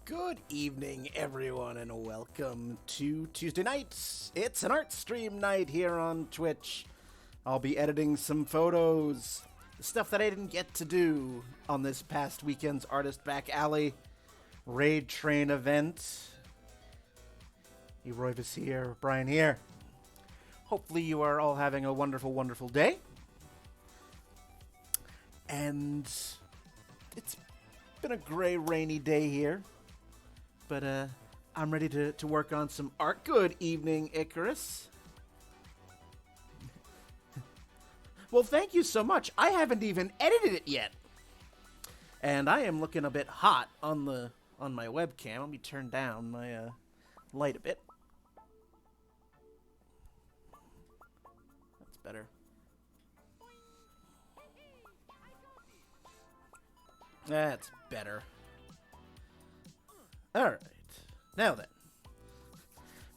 Good evening, everyone, and welcome to Tuesday nights. It's an art stream night here on Twitch. I'll be editing some photos, stuff that I didn't get to do on this past weekend's Artist Back Alley Raid Train event. Eroivus here, Brian here. Hopefully you are all having a wonderful, wonderful day. And it's been a gray, rainy day here. But I'm ready to work on some art. Good evening, Icarus. Well, thank you so much. I haven't even edited it yet. And I am looking a bit hot on my webcam. Let me turn down my light a bit. That's better. That's better. Alright, now then.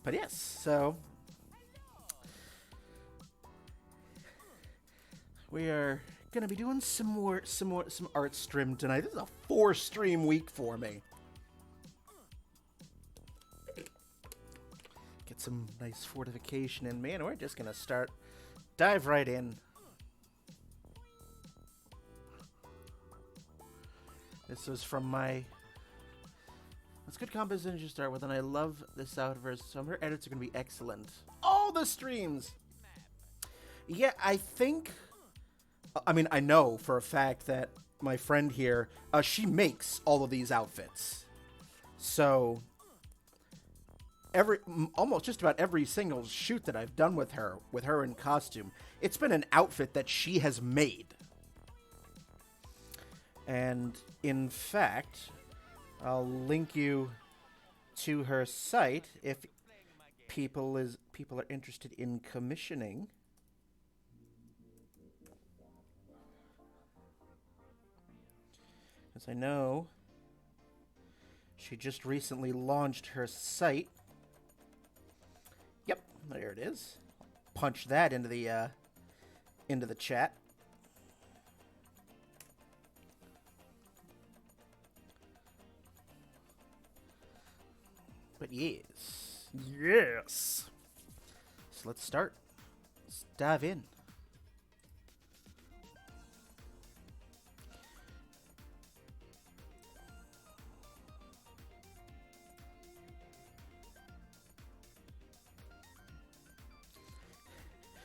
But yes, so we are gonna be doing some art stream tonight. This is a 4-stream week for me. Get some nice fortification in me, and we're just gonna dive right in. This was from my It's good composition to start with, and I love this outverse, so her edits are going to be excellent. All the streams! Yeah, I know for a fact that my friend here, she makes all of these outfits. So, almost just about every single shoot that I've done with her in costume, it's been an outfit that she has made. And, in fact, I'll link you to her site if people are interested in commissioning. As I know, she just recently launched her site. Yep, there it is. Punch that into the chat. But yes. So let's start. Let's dive in.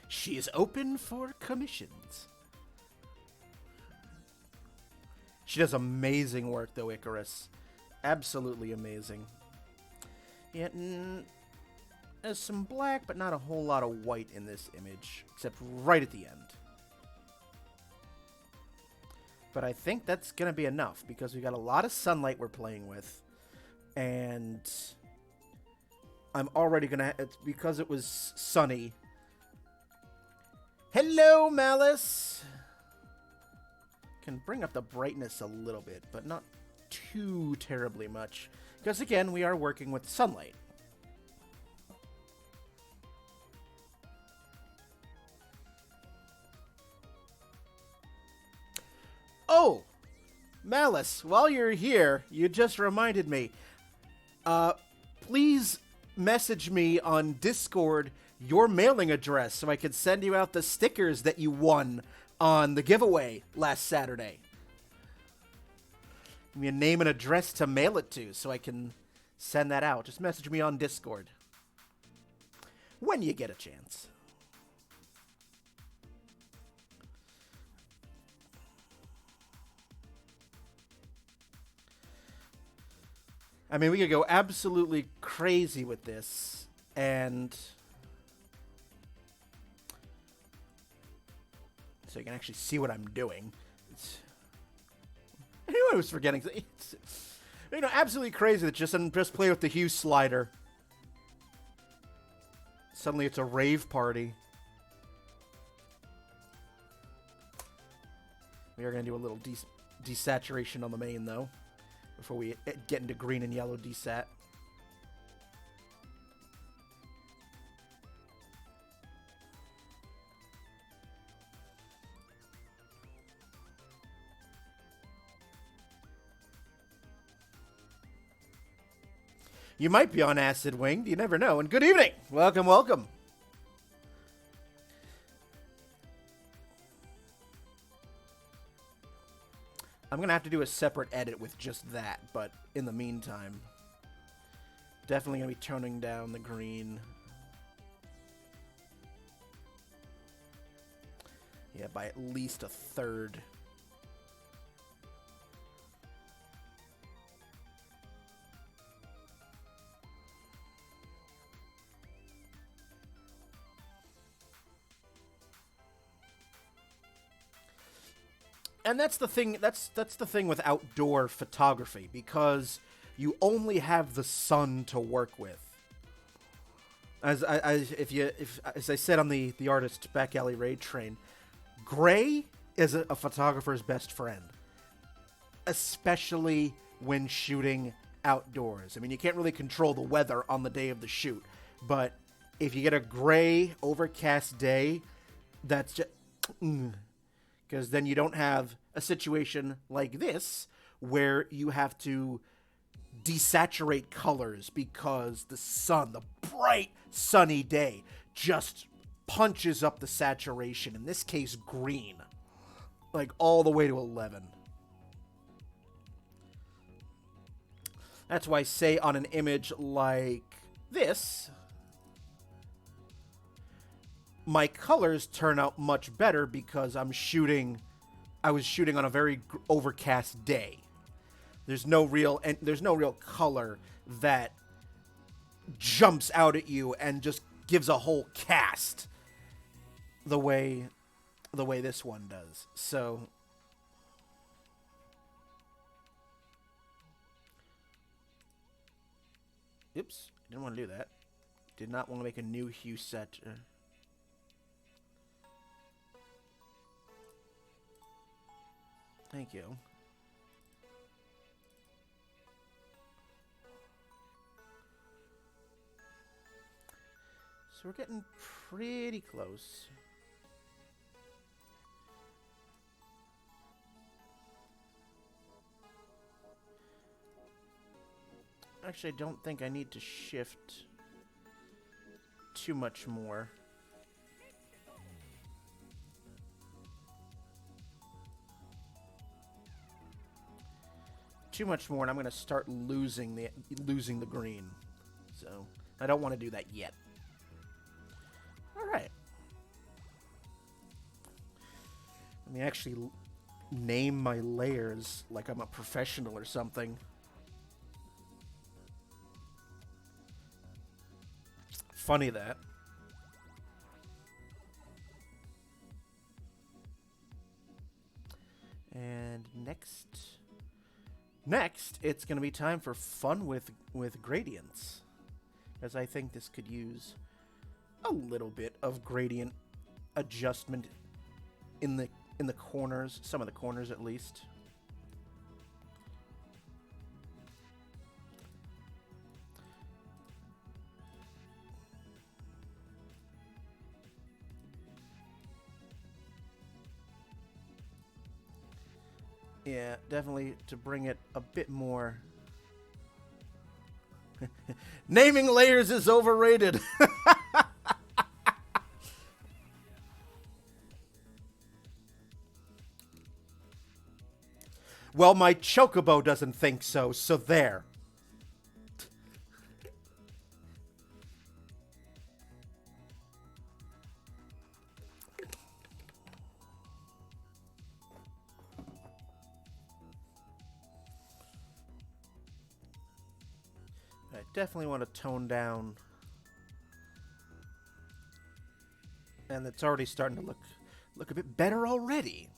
She is open for commissions. She does amazing work, though, Icarus. Absolutely amazing. Yeah, there's some black, but not a whole lot of white in this image, except right at the end. But I think that's going to be enough, because we got a lot of sunlight we're playing with, and I'm already going to, because it was sunny. Hello, Malice! Can bring up the brightness a little bit, but not too terribly much. Because, again, we are working with sunlight. Oh! Malice, while you're here, you just reminded me. Please message me on Discord your mailing address so I can send you out the stickers that you won on the giveaway last Saturday. Give me a name and address to mail it to so I can send that out. Just message me on Discord when you get a chance. I mean, we could go absolutely crazy with this, and so you can actually see what I'm doing. Anyone who's forgetting, it's, absolutely crazy that just play with the hue slider. Suddenly it's a rave party. We are going to do a little desaturation on the main, though, before we get into green and yellow desat. You might be on Acid Winged. You never know. And good evening. Welcome, welcome. I'm going to have to do a separate edit with just that, but in the meantime, definitely going to be toning down the green. Yeah, by at least a third. And that's the thing. That's the thing with outdoor photography, because you only have the sun to work with. As I said on the artist Back Alley Raid Train, gray is a photographer's best friend, especially when shooting outdoors. I mean, you can't really control the weather on the day of the shoot, but if you get a gray, overcast day, that's just... because then you don't have a situation like this where you have to desaturate colors because the sun, the bright sunny day, just punches up the saturation. In this case, green, like all the way to 11. That's why, say, on an image like this, my colors turn out much better because I was shooting on a very overcast day. There's no real color that jumps out at you and just gives a whole cast the way this one does. So oops, didn't want to do that. Did not want to make a new hue set. Thank you. So we're getting pretty close. Actually, I don't think I need to shift too much more. Too much more, and I'm going to start losing the green. So I don't want to do that yet. All right. Let me actually name my layers like I'm a professional or something. Funny that. And Next, it's going to be time for fun with gradients, as I think this could use a little bit of gradient adjustment in the corners, some of the corners at least. Yeah, definitely to bring it a bit more. Naming layers is overrated. Well, my chocobo doesn't think so, so there. I definitely want to tone down. And it's already starting to look a bit better already.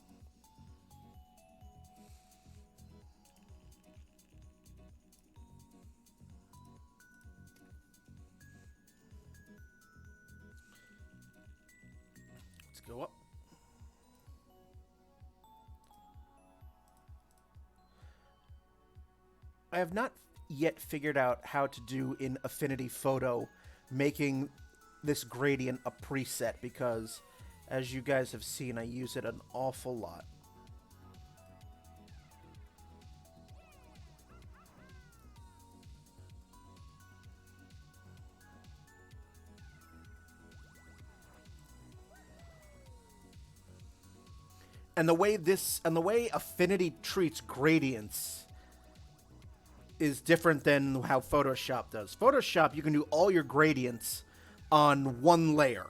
Let's go up. I have not yet figured out how to do in Affinity Photo making this gradient a preset, because as you guys have seen, I use it an awful lot. And the way Affinity treats gradients is different than how Photoshop does. Photoshop, you can do all your gradients on one layer.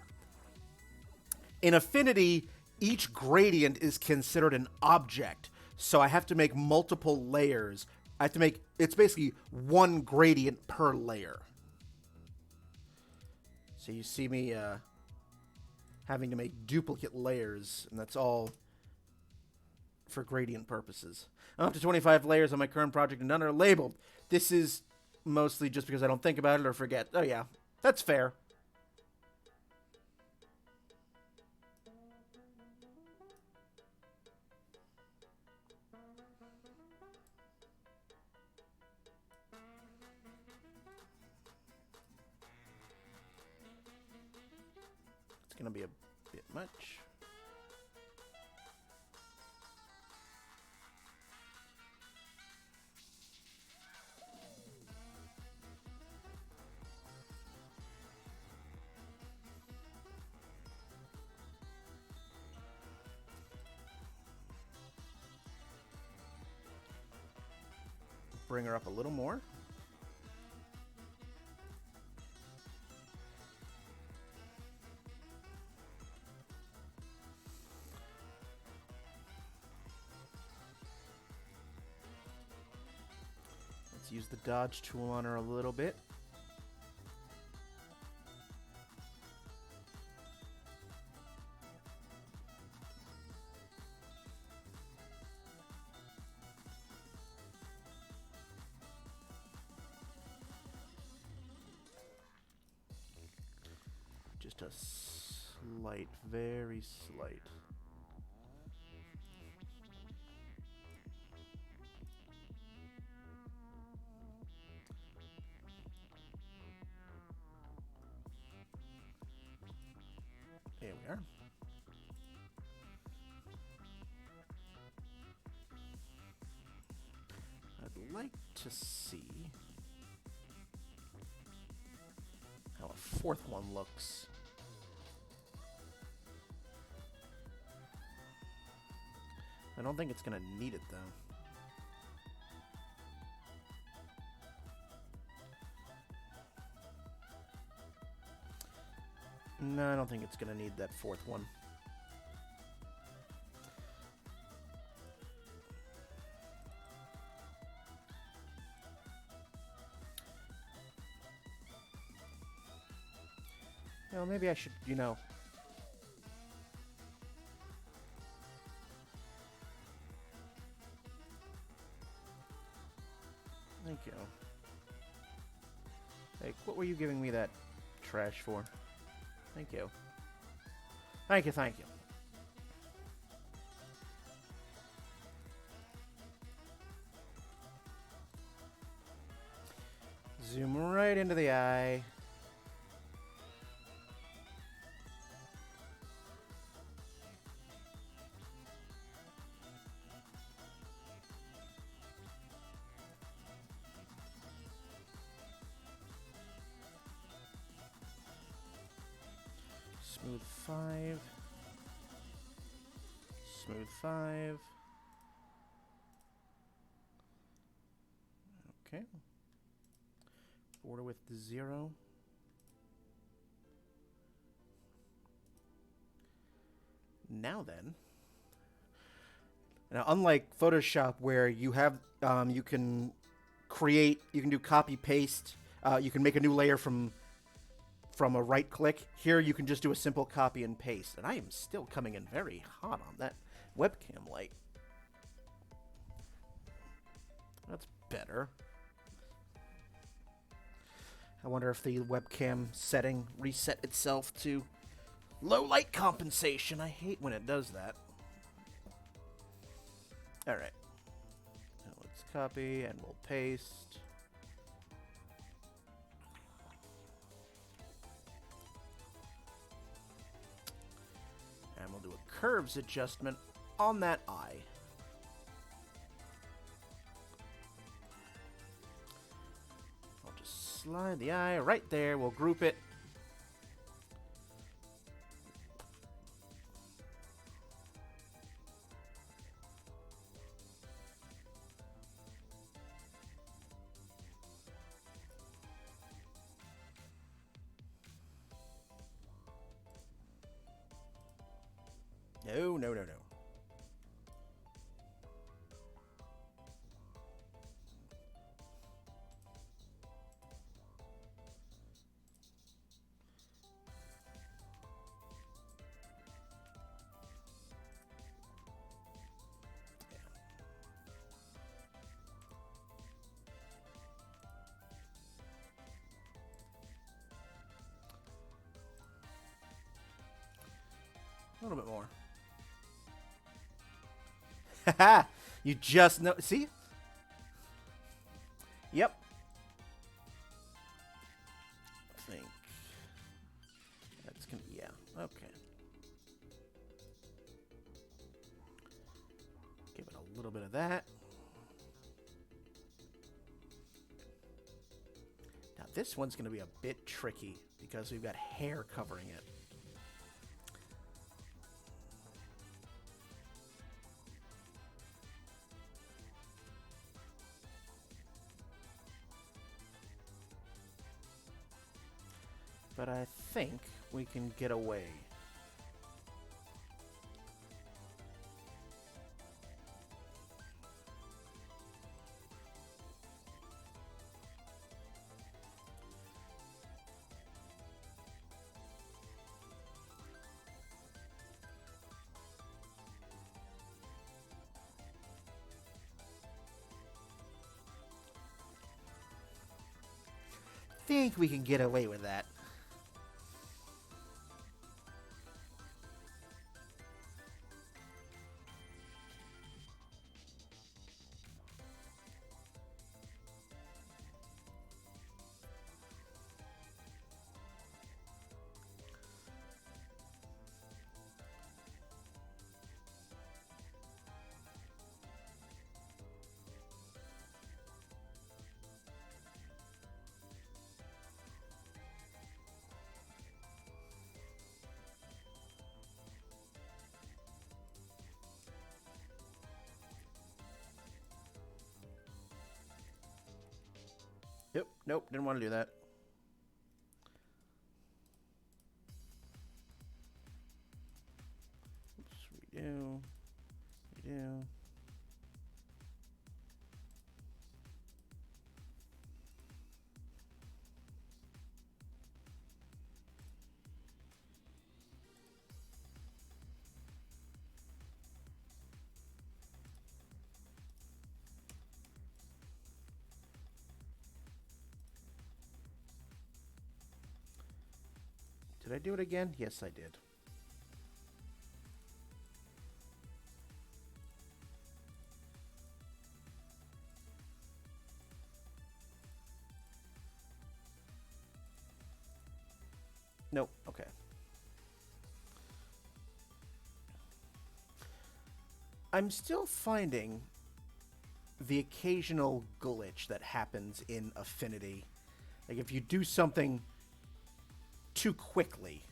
In Affinity, each gradient is considered an object, so I have to make multiple layers. I have to make, it's basically one gradient per layer. So you see me having to make duplicate layers, and that's all for gradient purposes. I'm up to 25 layers on my current project, and none are labeled. This is mostly just because I don't think about it or forget. Oh yeah, that's fair. It's gonna be a bit much. Bring her up a little more. Let's use the dodge tool on her a little bit. Just a slight, very slight. There we are. I'd like to see how a fourth one looks. I don't think it's going to need it, though. No, I don't think it's going to need that fourth one. Well, maybe I should, you know... Thank you. Hey, what were you giving me that trash for? Thank you. Thank you, thank you. Zoom right into the eye. Smooth 5. Smooth 5. Okay. Border width 0. Now then. Now, unlike Photoshop, where you have, you can create, you can do copy paste, you can make a new layer from a right click. Here, you can just do a simple copy and paste. And I am still coming in very hot on that webcam light. That's better. I wonder if the webcam setting reset itself to low light compensation. I hate when it does that. All right. Now let's copy and we'll paste. And we'll do a curves adjustment on that eye. I'll just slide the eye right there. We'll group it. No, no, no, no. A little bit more. Haha! You just know. See? Yep. I think that's gonna. Yeah. Okay. Give it a little bit of that. Now this one's gonna be a bit tricky because we've got hair covering it. But I think we can get away. Think we can get away with that. Yep, nope, didn't want to do that. Oops, redo. Redo. Did I do it again? Yes, I did. Nope, okay. I'm still finding the occasional glitch that happens in Affinity. Like if you do something too quickly,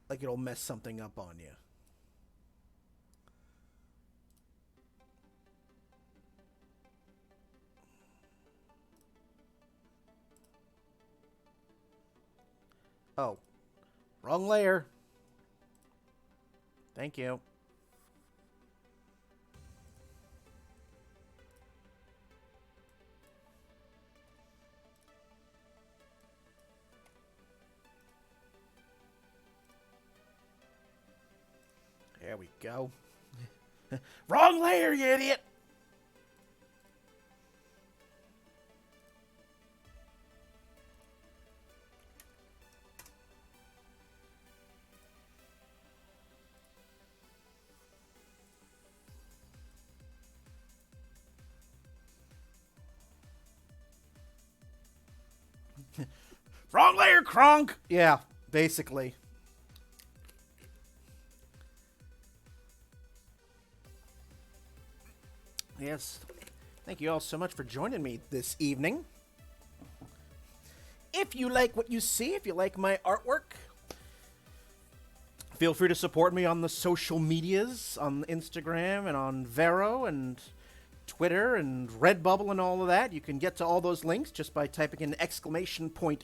like it'll mess something up on you. Oh, wrong layer. Thank you. There we go. Wrong layer, you idiot! Wrong layer, Kronk! Yeah, basically. Yes. Thank you all so much for joining me this evening. If you like what you see, if you like my artwork, feel free to support me on the social medias, on Instagram and on Vero and Twitter and Redbubble and all of that. You can get to all those links just by typing in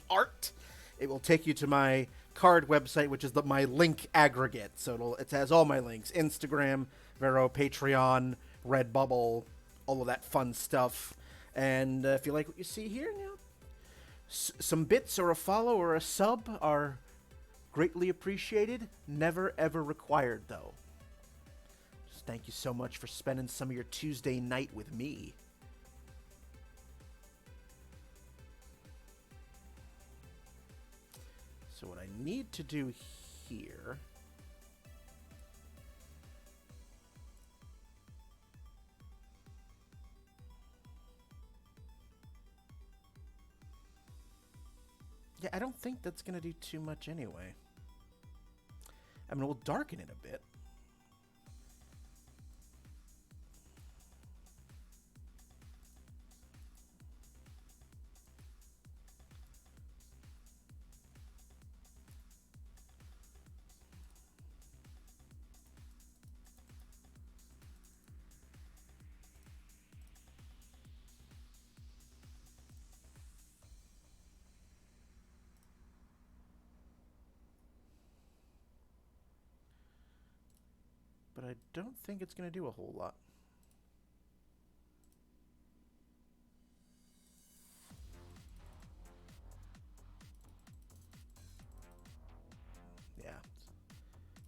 !art. It will take you to my card website, which is my link aggregate. So it has all my links: Instagram, Vero, Patreon, Redbubble, all of that fun stuff. And if you like what you see here, some bits or a follow or a sub are greatly appreciated. Never ever required, though. Just thank you so much for spending some of your Tuesday night with me. So what I need to do here... Yeah, I don't think that's going to do too much anyway. I mean, we'll darken it a bit. But I don't think it's going to do a whole lot. Yeah,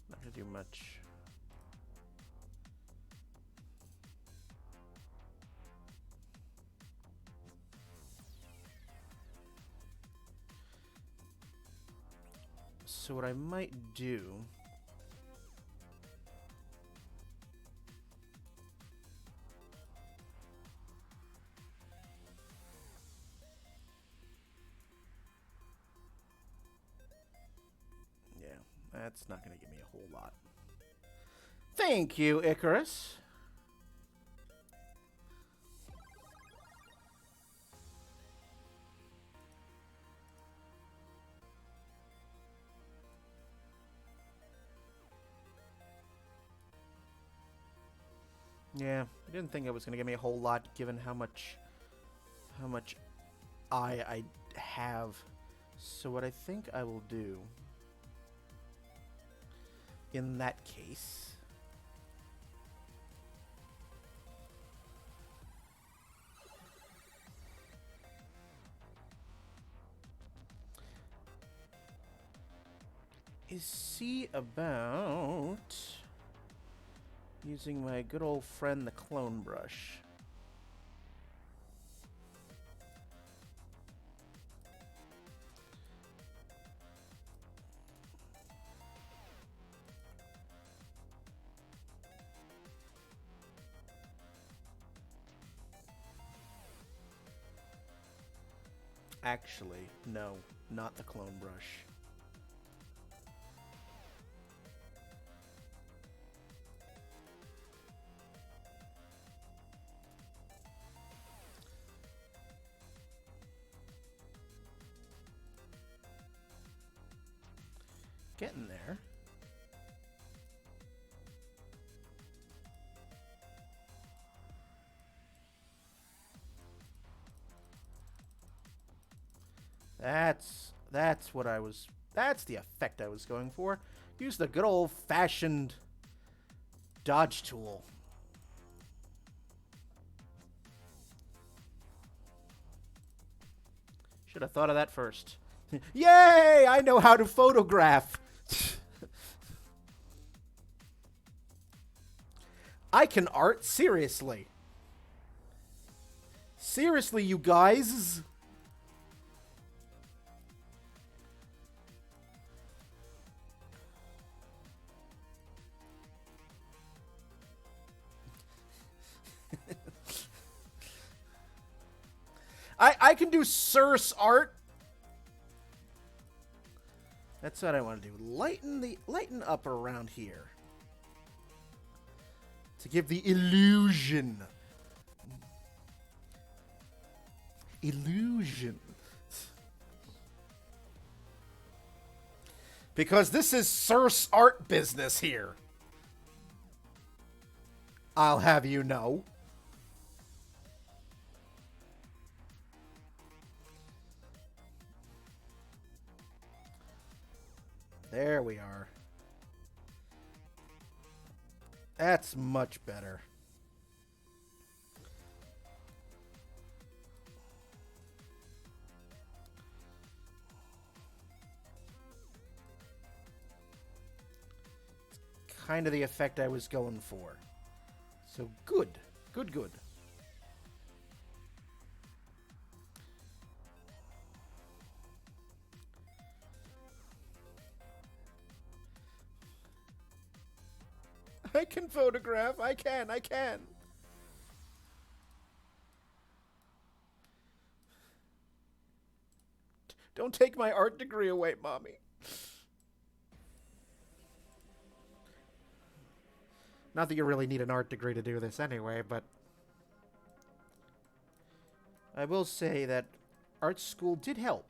not going to do much. So what I might do... Yeah, that's not going to give me a whole lot. Thank you, Icarus. Yeah, I didn't think it was going to give me a whole lot, given how much I have. So what I think I will do in that case is see about using my good old friend the clone brush. Actually, no, not the clone brush. Getting there. That's what I was That's the effect I was going for. Use the good old-fashioned dodge tool. Should have thought of that first. Yay! I know how to photograph. I can art, seriously. Seriously, you guys. I can do Source art. That's what I want to do. Lighten up around here. To give the illusion. Illusion. Because this is Source art business here. I'll have you know. There we are. That's much better. It's kind of the effect I was going for. So good. Good, good. I can photograph. I can. Don't take my art degree away, Mommy. Not that you really need an art degree to do this anyway, but I will say that art school did help,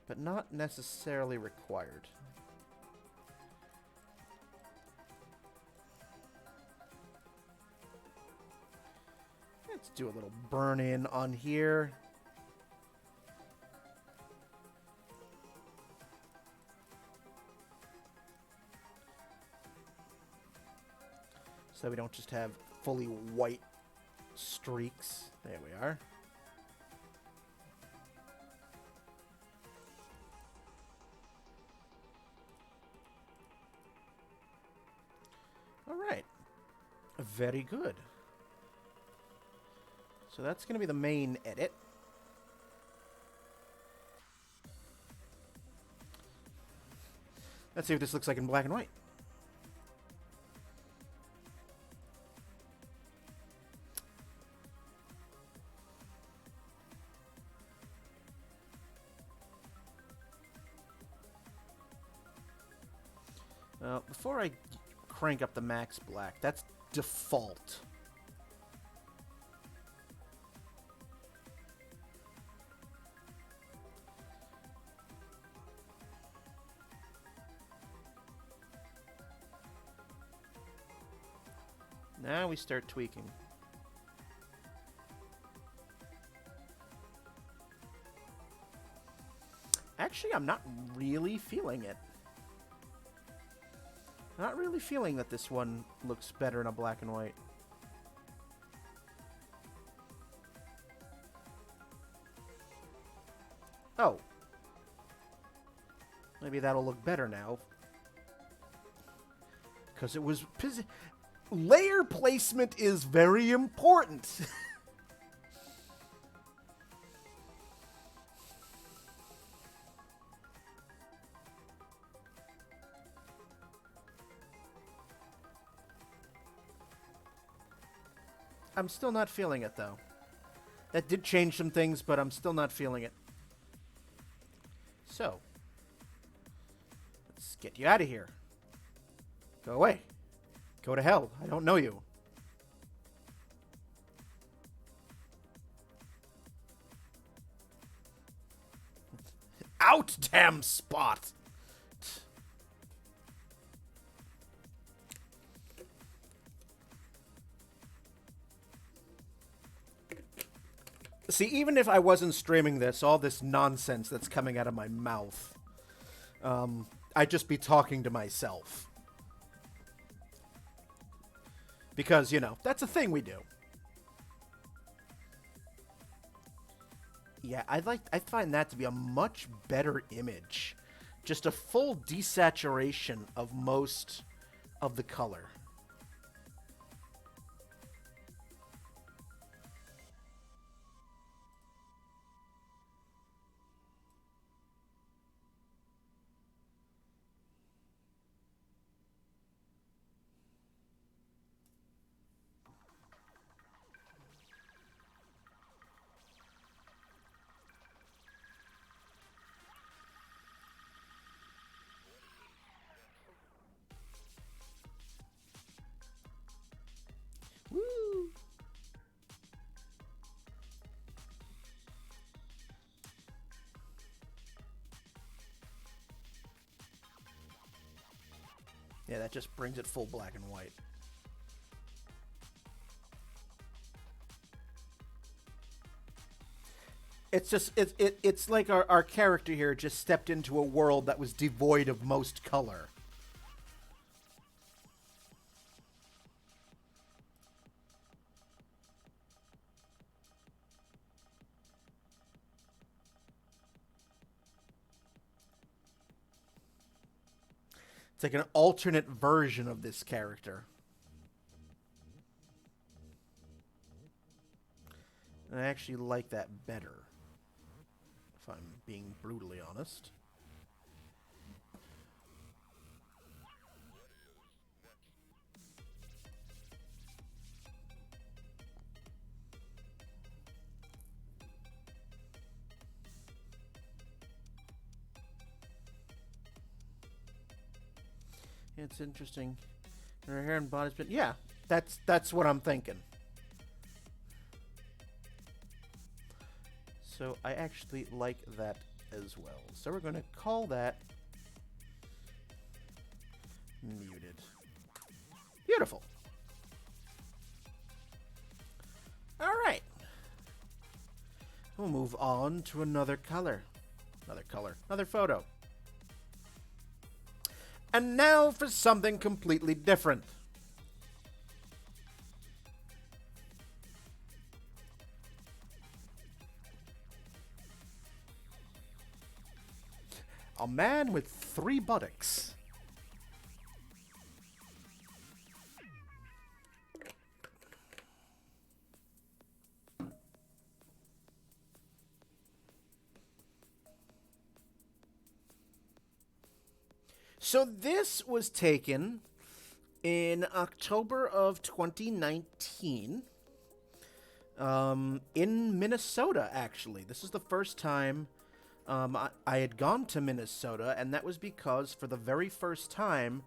but not necessarily required. Let's do a little burn in on here. So we don't just have fully white streaks. There we are. All right. Very good. So that's going to be the main edit. Let's see what this looks like in black and white. Before I crank up the max black, that's default. Now we start tweaking. Actually, I'm not really feeling it. Not really feeling that this one looks better in a black and white. Oh. Maybe that'll look better now. Because it was... Layer placement is very important. I'm still not feeling it, though. That did change some things, but I'm still not feeling it. So, let's get you out of here. Go away. Go to hell. I don't know you. Out, damn spot! See, even if I wasn't streaming this, all this nonsense that's coming out of my mouth, I'd just be talking to myself. Because, you know, that's a thing we do. Yeah, I find that to be a much better image. Just a full desaturation of most of the color. Woo! Yeah, that just brings it full black and white. It's just it's like our character here just stepped into a world that was devoid of most color. It's like an alternate version of this character. And I actually like that better, if I'm being brutally honest. It's interesting. Her hair and body's been, yeah, that's what I'm thinking. So I actually like that as well. So we're going to call that muted. Beautiful. All right. We'll move on to another color. Another photo. And now for something completely different. A man with 3 buttocks. So this was taken in October of 2019 in Minnesota, actually. This is the first time I had gone to Minnesota, and that was because for the very first time,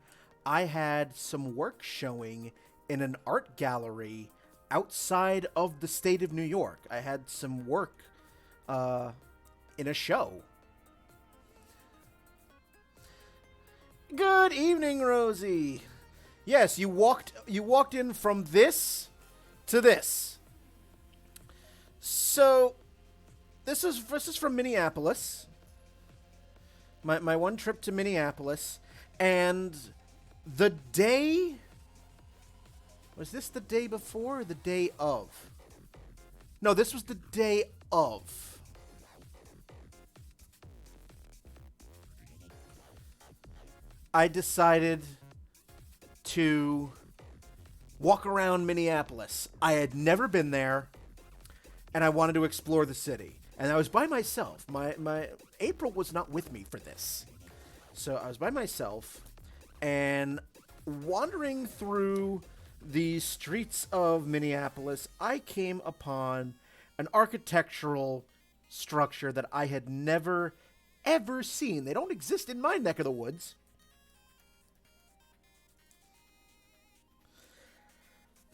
I had some work showing in an art gallery outside of the state of New York. I had some work in a show. Good evening, Rosie. Yes, you walked in from this to this. So this is from Minneapolis. My one trip to Minneapolis, and the day, was this the day before or the day of? No, this was the day of. I decided to walk around Minneapolis. I had never been there, and I wanted to explore the city. And I was by myself. My April was not with me for this. So I was by myself, and wandering through the streets of Minneapolis, I came upon an architectural structure that I had never, ever seen. They don't exist in my neck of the woods.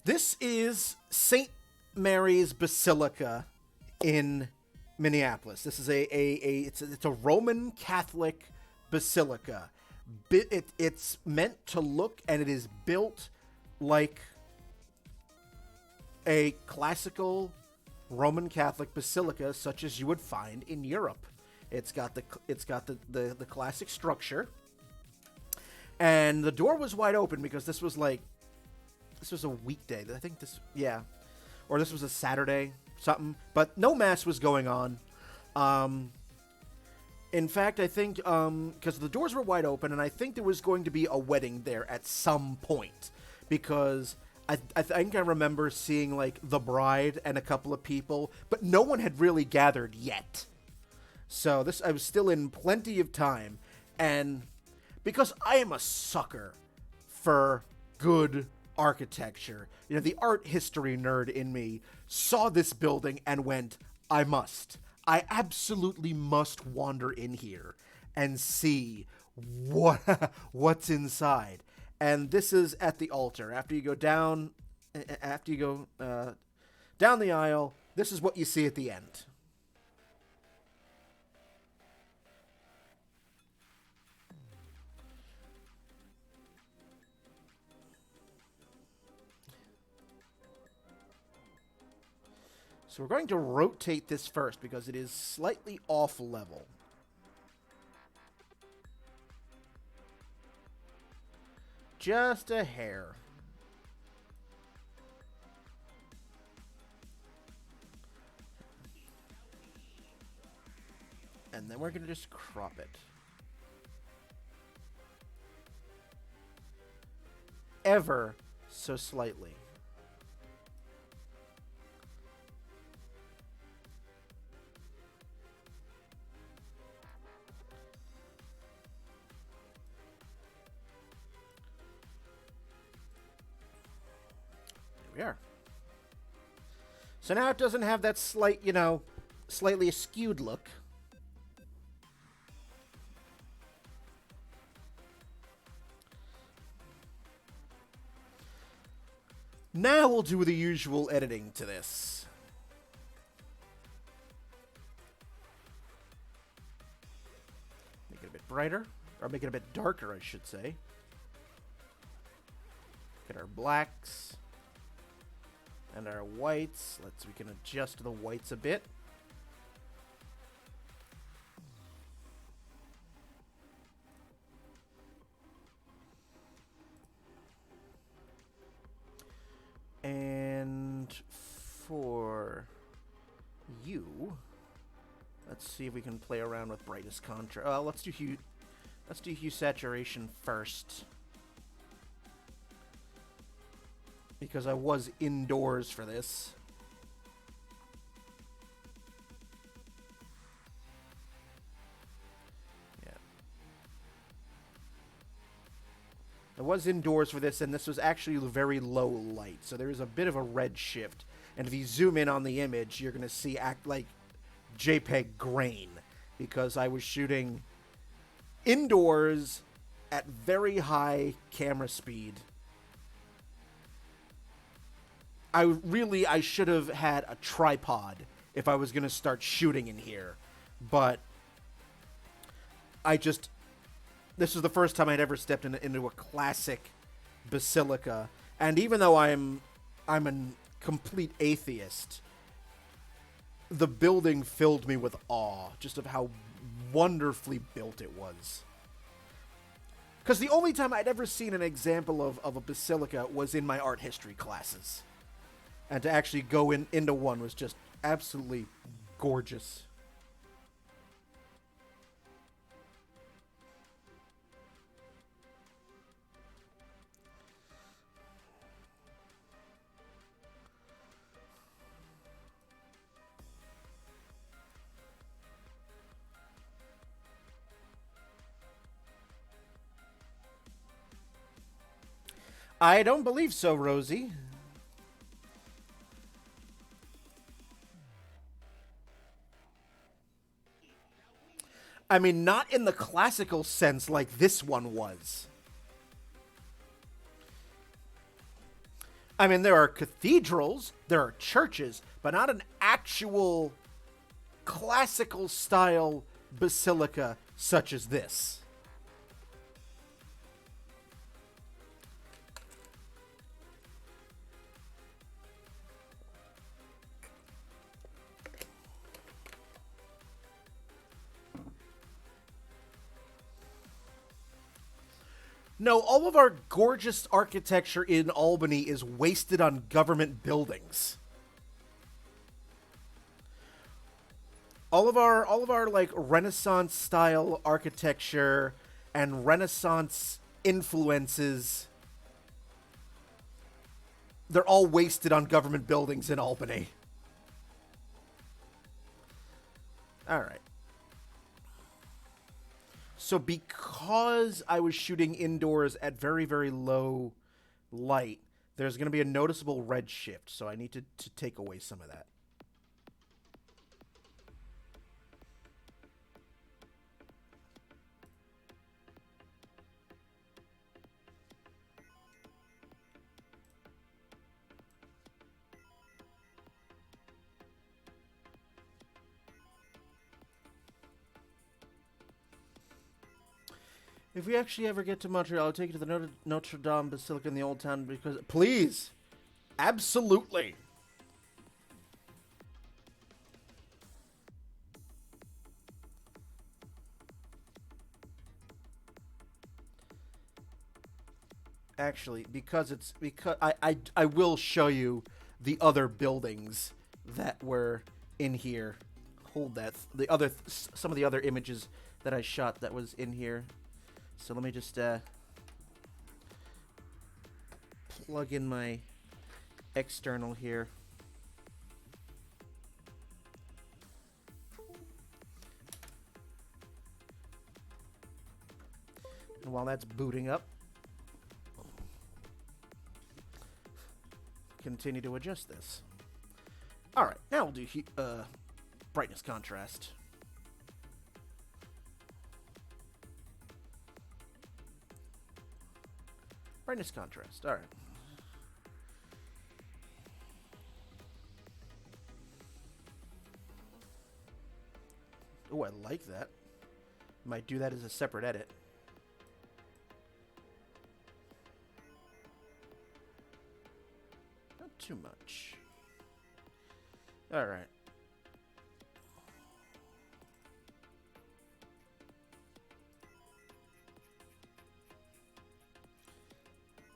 This is St. Mary's Basilica in Minneapolis. This is it's a Roman Catholic basilica. It's meant to look, and it is built like a classical Roman Catholic basilica such as you would find in Europe. It's got the classic structure, and the door was wide open because this was a weekday. I think or this was a Saturday something, but no mass was going on. In fact, I think because the doors were wide open, and I think there was going to be a wedding there at some point because I think I remember seeing like the bride and a couple of people, but no one had really gathered yet. So I was still in plenty of time, and because I am a sucker for good architecture, the art history nerd in me saw this building and went, I absolutely must wander in here and see what's inside. And this is at the altar. After you go down the aisle, this is what you see at the end. So we're going to rotate this first because it is slightly off level. Just a hair. And then we're going to just crop it. Ever so slightly. We are. So now it doesn't have that slight, slightly skewed look. Now we'll do the usual editing to this. Make it a bit brighter, or make it a bit darker, I should say. Get our blacks. And our whites, we can adjust the whites a bit. And for you, let's see if we can play around with brightest contrast. Let's do hue saturation first. Because I was indoors for this. Yeah. I was indoors for this, and this was actually very low light, so there is a bit of a red shift. And if you zoom in on the image, you're going to see act like JPEG grain, because I was shooting indoors at very high camera speed. I should have had a tripod if I was going to start shooting in here. But this was the first time I'd ever stepped into a classic basilica. And even though I'm a complete atheist, the building filled me with awe just of how wonderfully built it was. Because the only time I'd ever seen an example of a basilica was in my art history classes. And to actually go into one was just absolutely gorgeous. I don't believe so, Rosie. I mean, not in the classical sense like this one was. I mean, there are cathedrals, there are churches, but not an actual classical style basilica such as this. No, all of our gorgeous architecture in Albany is wasted on government buildings. All of our like Renaissance style architecture and Renaissance influences, they're all wasted on government buildings in Albany. All right. So because I was shooting indoors at very, very low light, there's going to be a noticeable red shift. So I need to take away some of that. If we actually ever get to Montreal, I'll take you to the Notre Dame Basilica in the Old Town because... Please! Absolutely! Actually, because I will show you the other buildings that were in here. Hold that. Some of the other images that I shot that was in here. So let me just plug in my external here. And while that's booting up, continue to adjust this. All right, now we'll do brightness contrast. Brightness contrast. All right. Oh, I like that. Might do that as a separate edit. Not too much. All right.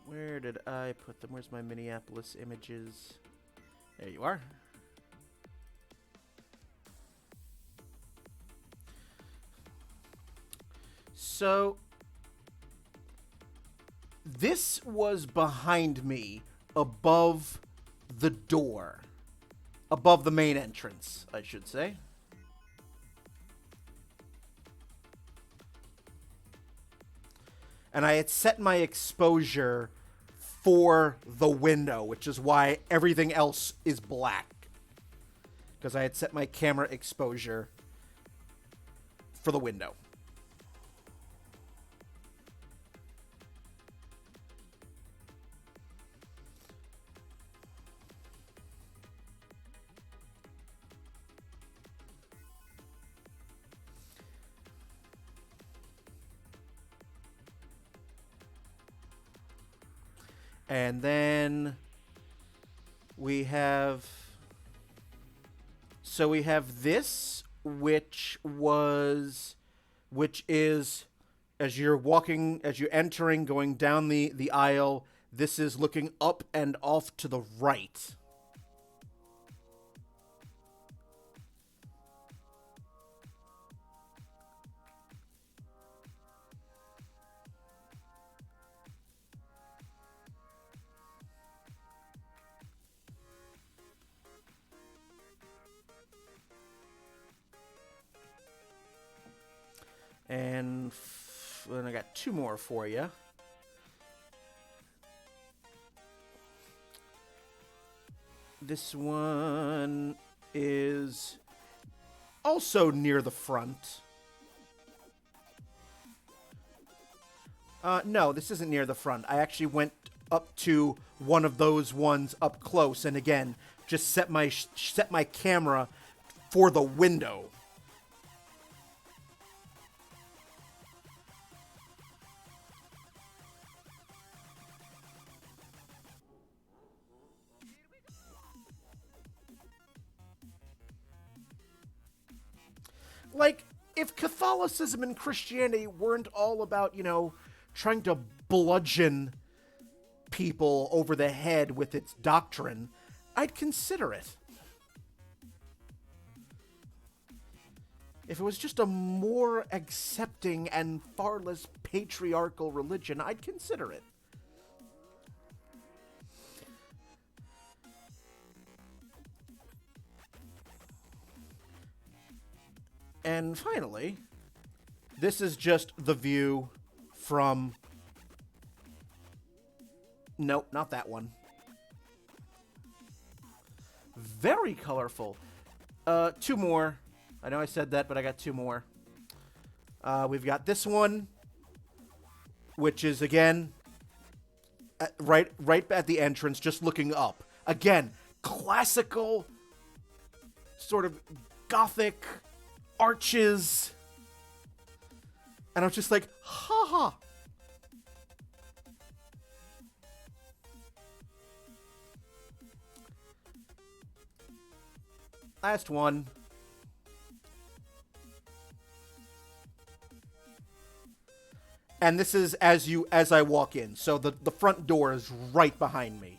Where did I put them? Where's my Minneapolis images? There you are. So, this was behind me above the door. Above the main entrance, I should say. And I had set my exposure for the window, which is why everything else is black. Because I had set my camera exposure for the window. And then we have, so we have this, which is, as you're walking, as you're entering, going down the aisle, this is looking up and off to the right. And then I got two more for you. This one is also near the front. No, this isn't near the front. I actually went up to one of those ones up close, and again, just set my camera for the window. Like, if Catholicism and Christianity weren't all about, trying to bludgeon people over the head with its doctrine, I'd consider it. If it was just a more accepting and far less patriarchal religion, I'd consider it. And finally, this is just the view from... Nope, not that one. Very colorful. Two more. I know I said that, but I got two more. We've got this one, which is, again, right at the entrance, just looking up. Again, classical, sort of gothic arches. And I was just like, ha ha. Last one. And this is as I walk in. So the front door is right behind me.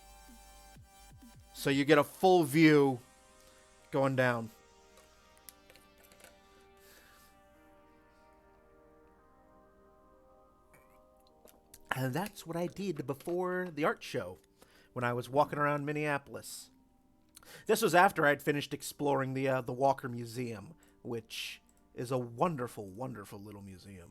So you get a full view going down. And that's what I did before the art show when I was walking around Minneapolis. This was after I'd finished exploring the Walker Museum, which is a wonderful, wonderful little museum.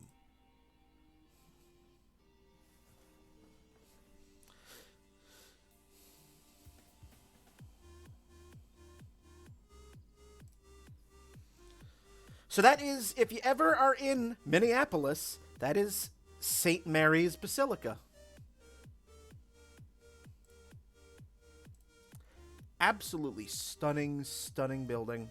So that is, if you ever are in Minneapolis, that is St. Mary's Basilica. Absolutely stunning, stunning building.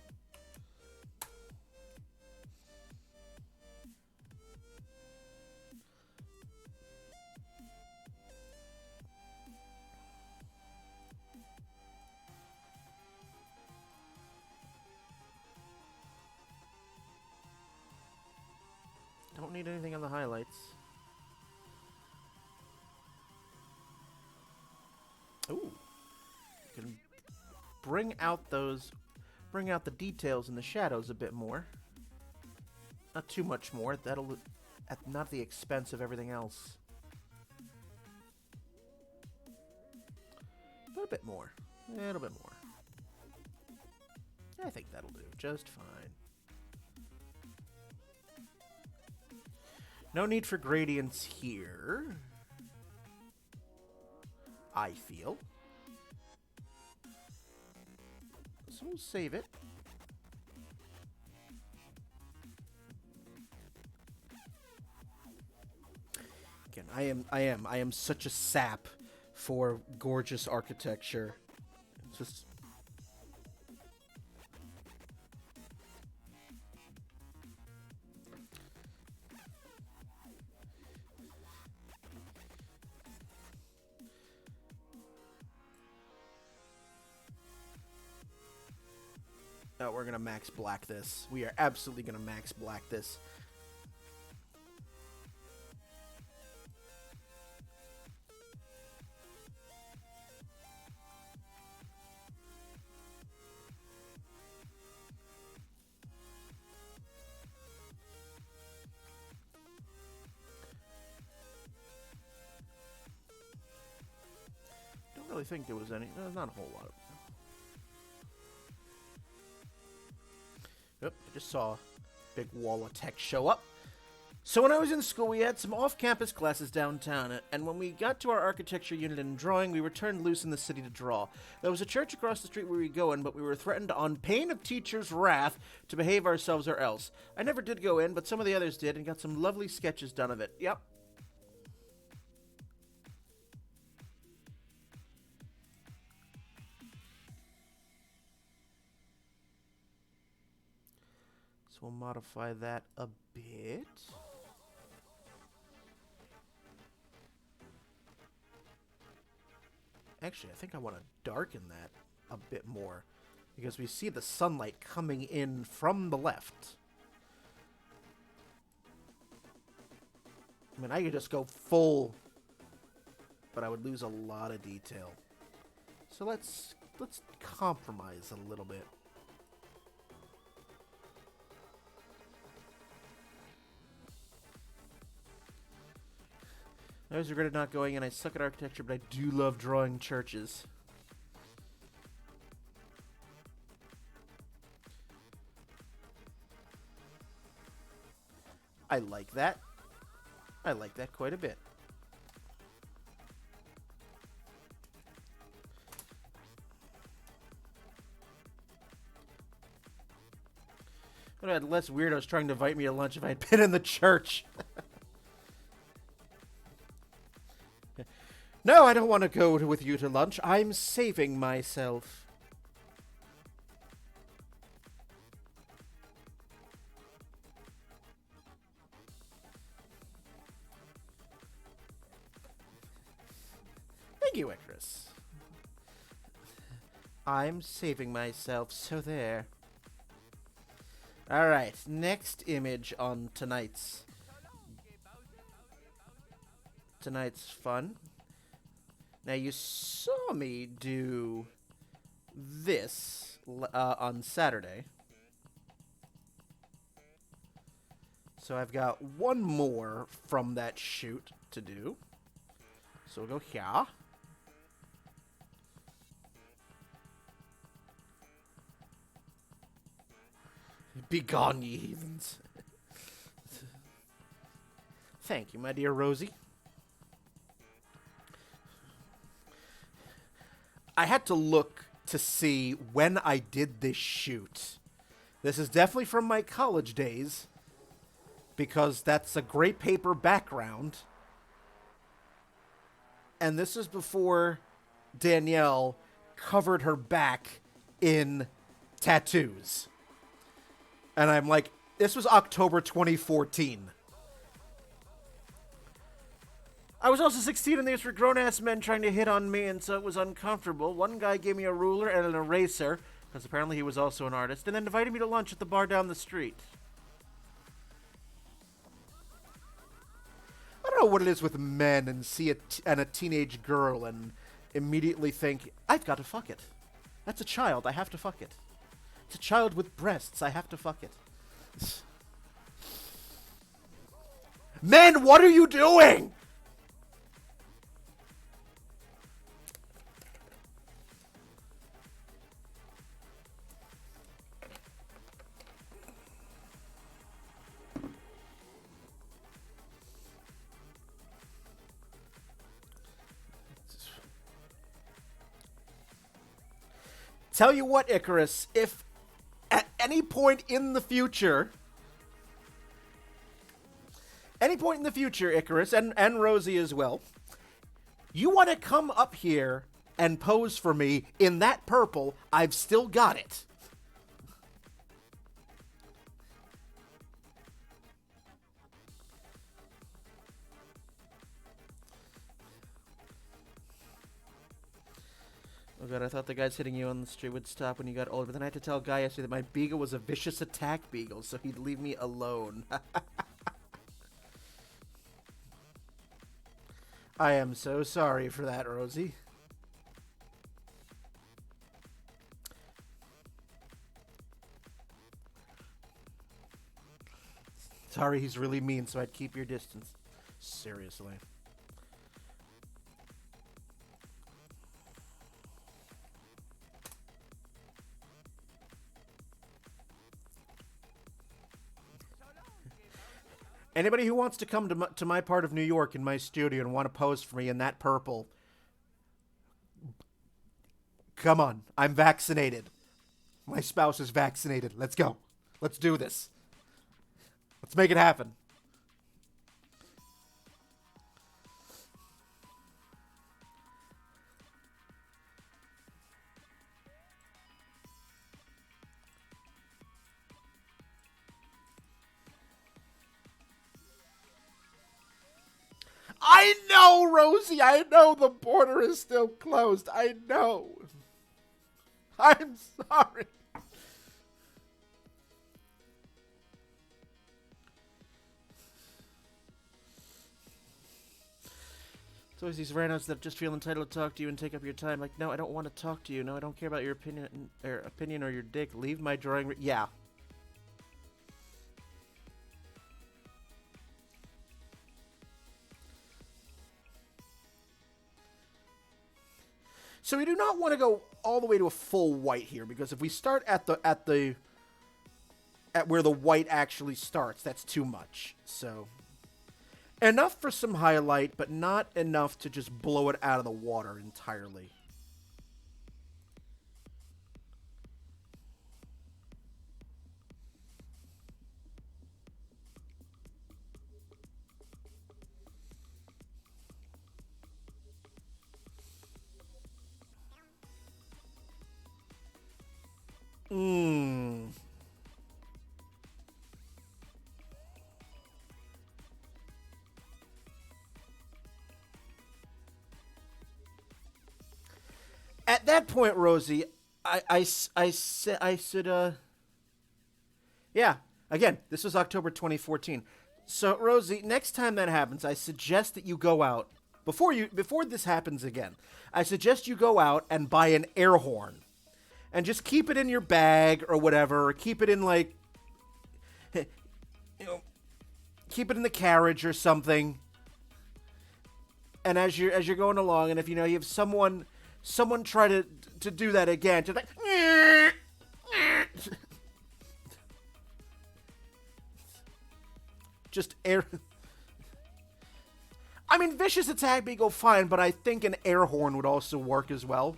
Don't need anything on the highlights. Ooh. You can bring out the details and the shadows a bit more. Not too much more. That'll, at not the expense of everything else. But a bit more. A little bit more. I think that'll do just fine. No need for gradients here, I feel. So we'll save it. Again, I am such a sap for gorgeous architecture. It's just... No, we're gonna max black this. We are absolutely gonna max black this. Don't really think there was any. There's not a whole lot of. Yep, I just saw a big wall of text show up. So when I was in school, we had some off-campus classes downtown, and when we got to our architecture unit in drawing, we were turned loose in the city to draw. There was a church across the street where we go in, but we were threatened on pain of teachers' wrath to behave ourselves or else. I never did go in, but some of the others did, and got some lovely sketches done of it. Yep. So we'll modify that a bit. Actually, I think I want to darken that a bit more because we see the sunlight coming in from the left. I mean, I could just go full but I would lose a lot of detail. So let's compromise a little bit. I always regretted not going, and I suck at architecture, but I do love drawing churches. I like that. I like that quite a bit. I would have had less weirdos trying to invite me to lunch if I had been in the church. No, I don't want to go with you to lunch. I'm saving myself. Thank you, Icarus. I'm saving myself, so there. Alright, next image on tonight's fun. Now, you saw me do this on Saturday. So I've got one more from that shoot to do. So we'll go here. Be gone, ye heathens. Thank you, my dear Rosie. I had to look to see when I did this shoot. This is definitely from my college days, because that's a great paper background. And this is before Danielle covered her back in tattoos. And I'm like, this was October 2014. I was also 16 and these were grown-ass men trying to hit on me, and so it was uncomfortable. One guy gave me a ruler and an eraser, because apparently he was also an artist, and then invited me to lunch at the bar down the street. I don't know what it is with men and see a teenage girl and immediately think, I've got to fuck it. That's a child, I have to fuck it. It's a child with breasts, I have to fuck it. Men, what are you doing? Tell you what, Icarus, if at any point in the future, Icarus, and Rosie as well, you want to come up here and pose for me in that purple, I've still got it. Oh god, I thought the guys hitting you on the street would stop when you got older, but then I had to tell a guy yesterday that my beagle was a vicious attack beagle, so he'd leave me alone. I am so sorry for that, Rosie. Sorry, he's really mean, so I'd keep your distance. Seriously. Anybody who wants to come to my part of New York in my studio and want to pose for me in that purple, come on. I'm vaccinated. My spouse is vaccinated. Let's go. Let's do this. Let's make it happen. I know, Rosie. I know the border is still closed. I know. I'm sorry. It's always these randos that just feel entitled to talk to you and take up your time. Like, no, I don't want to talk to you. No, I don't care about your opinion or your dick. Leave my drawing. Yeah. So we do not want to go all the way to a full white here, because if we start at where the white actually starts, that's too much. So enough for some highlight, but not enough to just blow it out of the water entirely. At that point, Rosie, I said, yeah, again, this was October 2014. So, Rosie, next time that happens, I suggest that you go out, before this happens again, I suggest you go out and buy an air horn. And just keep it in your bag or whatever, or keep it in, like, keep it in the carriage or something. And as you're going along, and if you have someone try to do that again, just like, just air. I mean, vicious attack beagle fine, but I think an air horn would also work as well.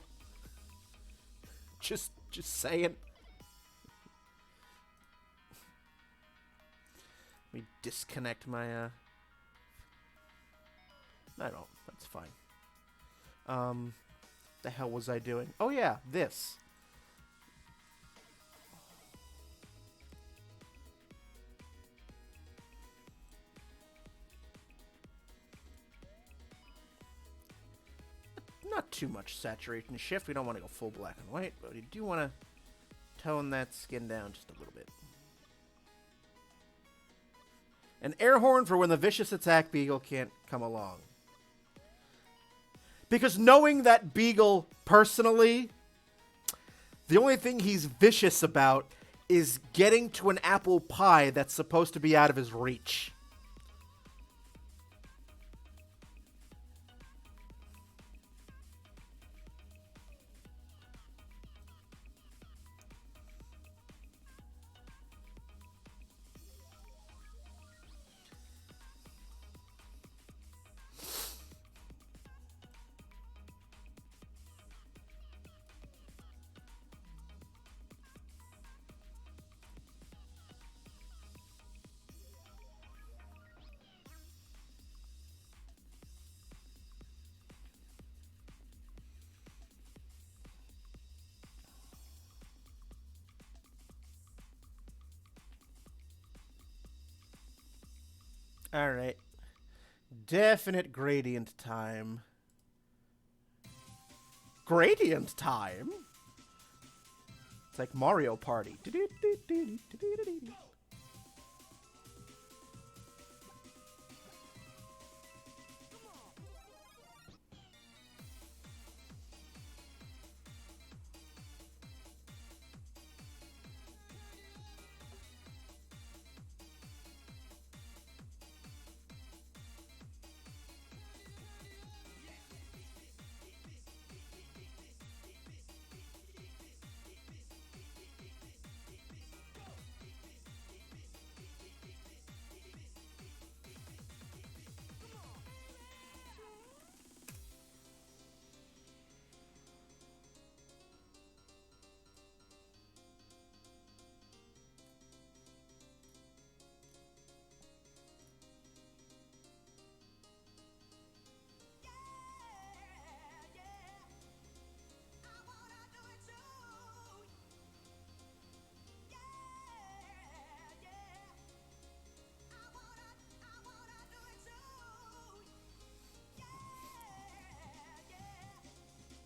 Just saying. Let me disconnect my I don't. That's fine. The hell was I doing? Oh yeah, this. Not too much saturation shift. We don't want to go full black and white, but we do want to tone that skin down just a little bit. An air horn for when the vicious attack beagle can't come along. Because knowing that beagle personally, the only thing he's vicious about is getting to an apple pie that's supposed to be out of his reach. All right. Definite gradient time. Gradient time? It's like Mario Party.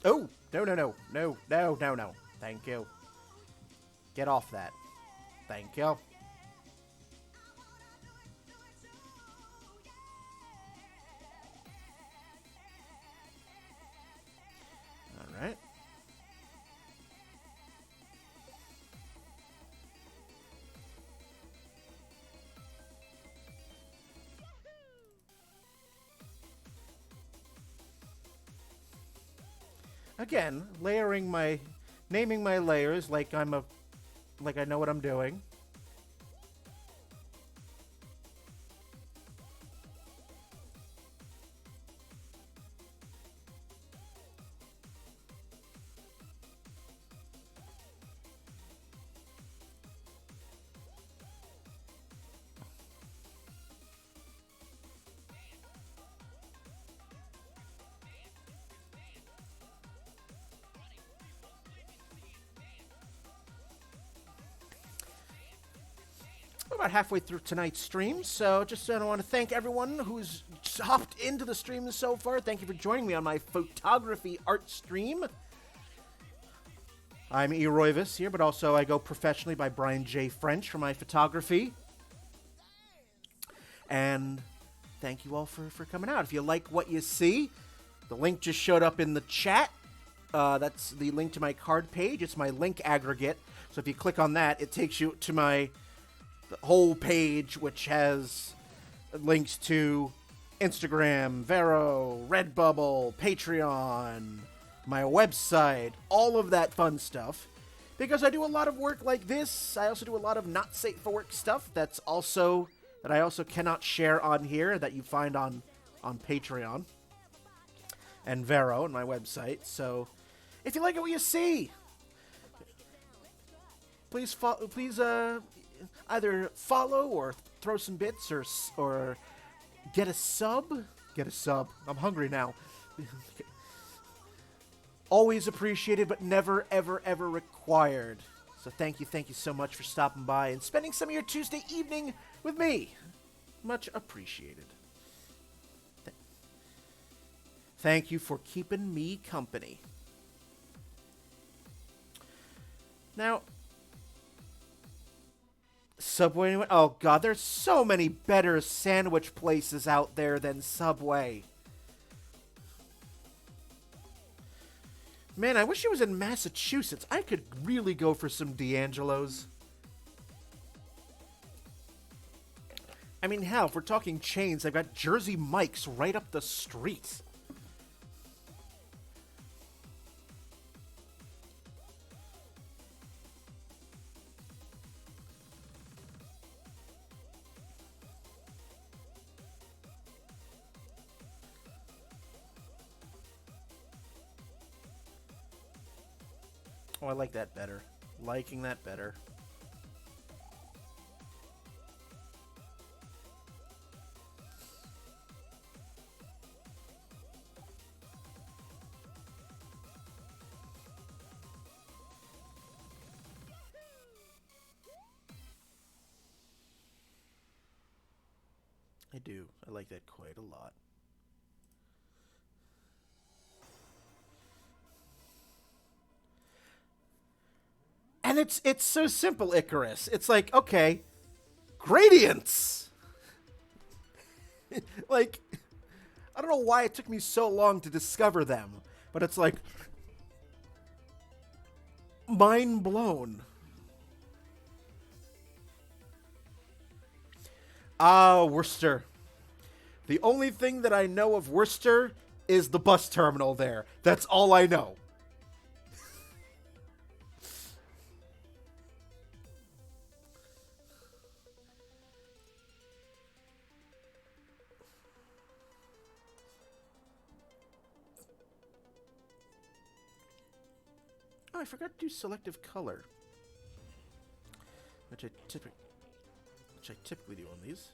Oh, no. Thank you. Get off that. Thank you. Again, naming my layers like I know what I'm doing. We're about halfway through tonight's stream, so just I want to thank everyone who's hopped into the stream so far. Thank you for joining me on my photography art stream. I'm Eroyvis here, but also I go professionally by Brian J. French for my photography. And thank you all for coming out. If you like what you see, the link just showed up in the chat. That's the link to my card page. It's my link aggregate. So if you click on that, it takes you to my whole page, which has links to Instagram, Vero, Redbubble, Patreon, my website, all of that fun stuff. Because I do a lot of work like this. I also do a lot of not safe for work stuff that I also cannot share on here, that you find on Patreon and Vero and my website. So if you like what you see, please either follow or throw some bits or get a sub. Get a sub. I'm hungry now. Always appreciated, but never, ever, ever required. So thank you so much for stopping by and spending some of your Tuesday evening with me. Much appreciated. Thank you for keeping me company. Now, Subway. Oh god, there's so many better sandwich places out there than Subway. Man, I wish it was in Massachusetts. I could really go for some D'Angelo's. I mean, hell, if we're talking chains, I've got Jersey Mike's right up the street. Oh, I like that better. Liking that better. I do. I like that quite a lot. And it's so simple, Icarus. It's like, okay, gradients. Like, I don't know why it took me so long to discover them, but it's like, mind blown. Ah, Worcester. The only thing that I know of Worcester is the bus terminal there. That's all I know. Oh, I forgot to do selective color, which I typically do on these.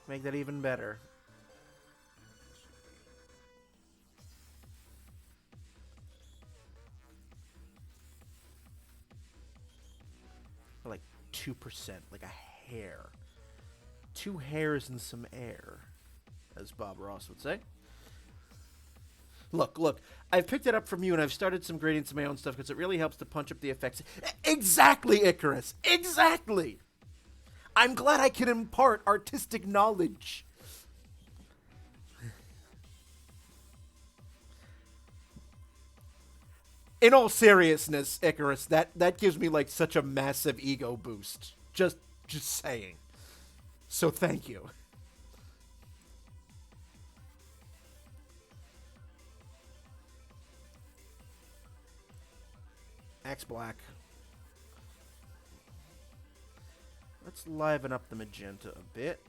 Make that even better. Like 2%, like a hair. 2 hairs and some air, as Bob Ross would say. Look, I've picked it up from you and I've started some gradients in my own stuff because it really helps to punch up the effects. Exactly, Icarus! Exactly! I'm glad I can impart artistic knowledge. In all seriousness, Icarus, that gives me like such a massive ego boost. Just saying. So thank you. Axe black. Let's liven up the magenta a bit.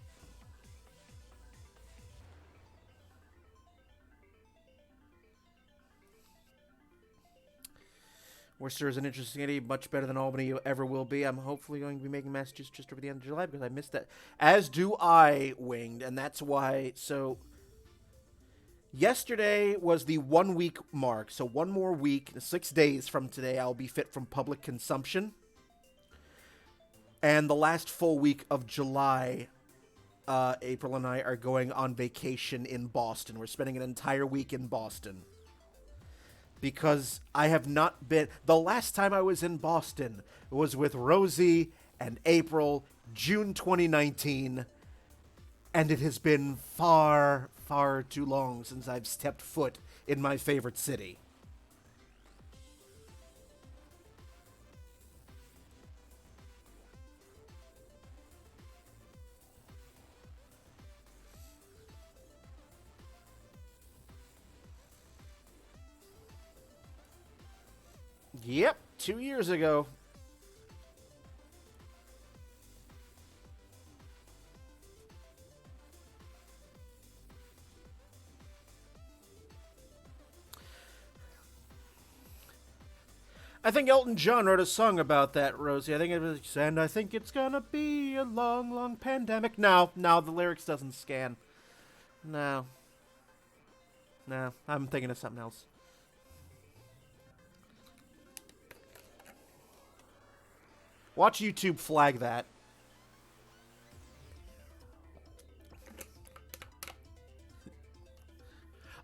Worcester is an interesting city, much better than Albany ever will be. I'm hopefully going to be making Massachusetts just over the end of July because I missed that. As do I, Winged, and that's why. So, yesterday was the 1 week mark. So, one more week, 6 days from today, I'll be fit from public consumption. And the last full week of July, April and I are going on vacation in Boston. We're spending an entire week in Boston. Because I have not been... The last time I was in Boston was with Rosie and April, June 2019. And it has been far, far too long since I've stepped foot in my favorite city. Yep, 2 years ago. I think Elton John wrote a song about that, Rosie. I think it was, and I think it's gonna be a long, long pandemic. No, the lyrics doesn't scan. No. No, I'm thinking of something else. Watch YouTube flag that.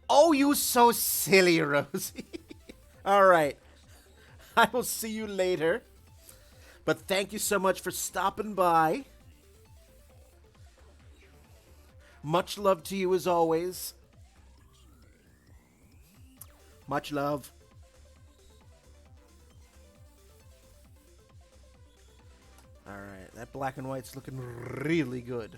Oh, you so silly, Rosie. All right. I will see you later. But thank you so much for stopping by. Much love to you as always. Much love. Alright, that black and white's looking really good.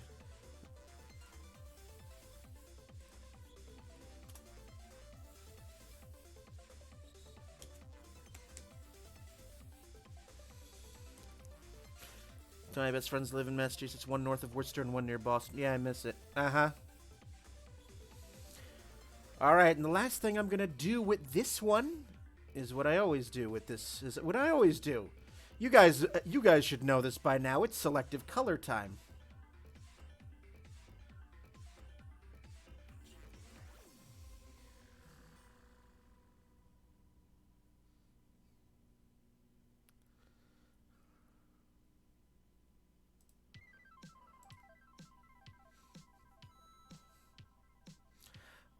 Two of my best friends live in Massachusetts, one north of Worcester and one near Boston. Yeah, I miss it. Uh-huh. Alright, and the last thing I'm gonna do with this one is what I always do with this. Is what I always do. You guys should know this by now. It's selective color time.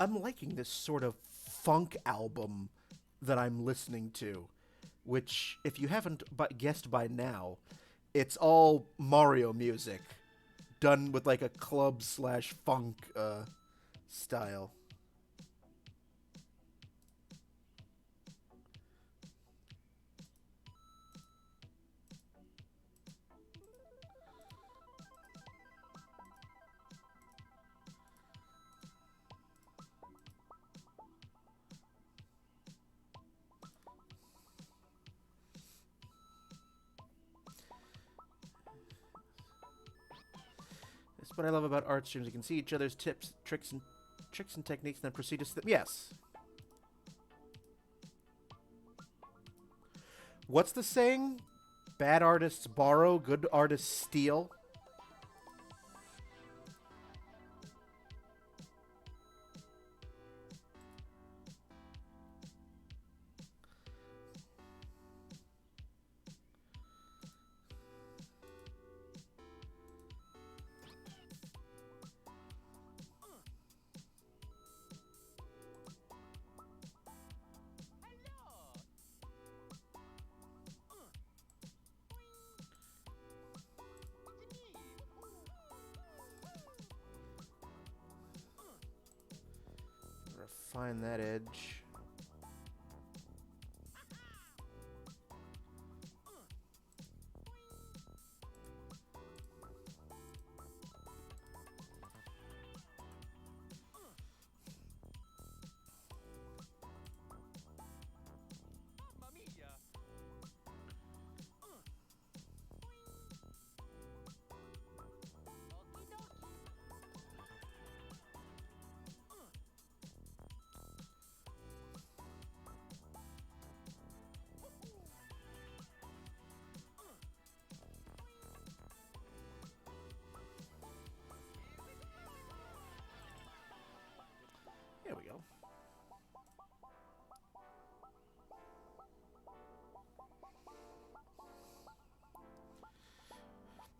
I'm liking this sort of funk album that I'm listening to, which, if you haven't guessed by now, it's all Mario music done with like a club slash funk style. That's what I love about art streams. You can see each other's tips, tricks, and techniques, and then proceed to... Yes. What's the saying? Bad artists borrow, good artists steal. Refine that edge.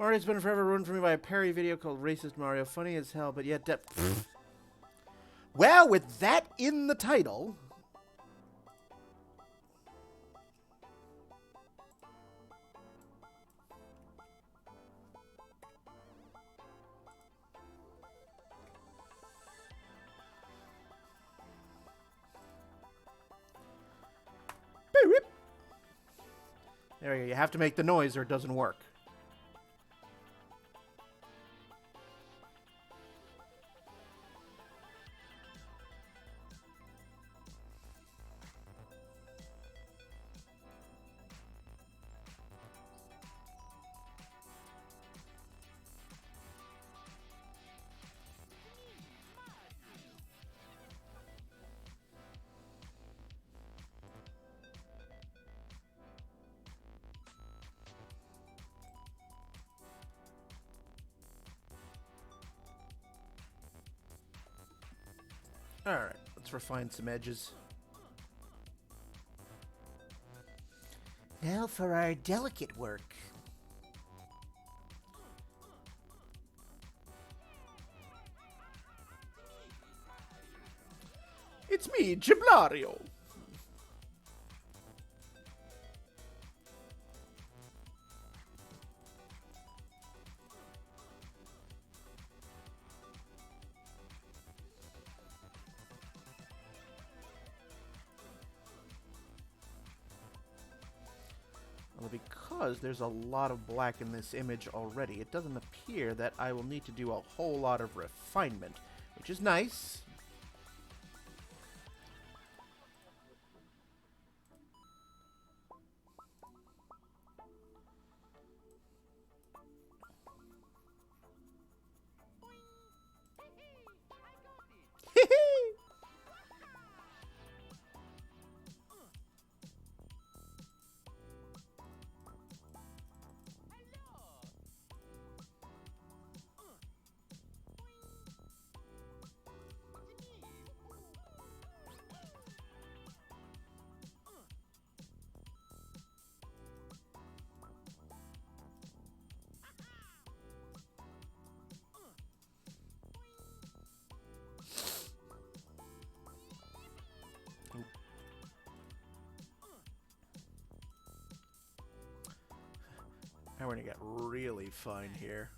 Mario's been forever ruined for me by a parody video called Racist Mario. Funny as hell, but yet well, with that in the title... There you go. You have to make the noise or it doesn't work. Alright, let's refine some edges. Now for our delicate work. It's me, Giblario. Well, because there's a lot of black in this image already, it doesn't appear that I will need to do a whole lot of refinement, which is nice. Now we're gonna get really fine here.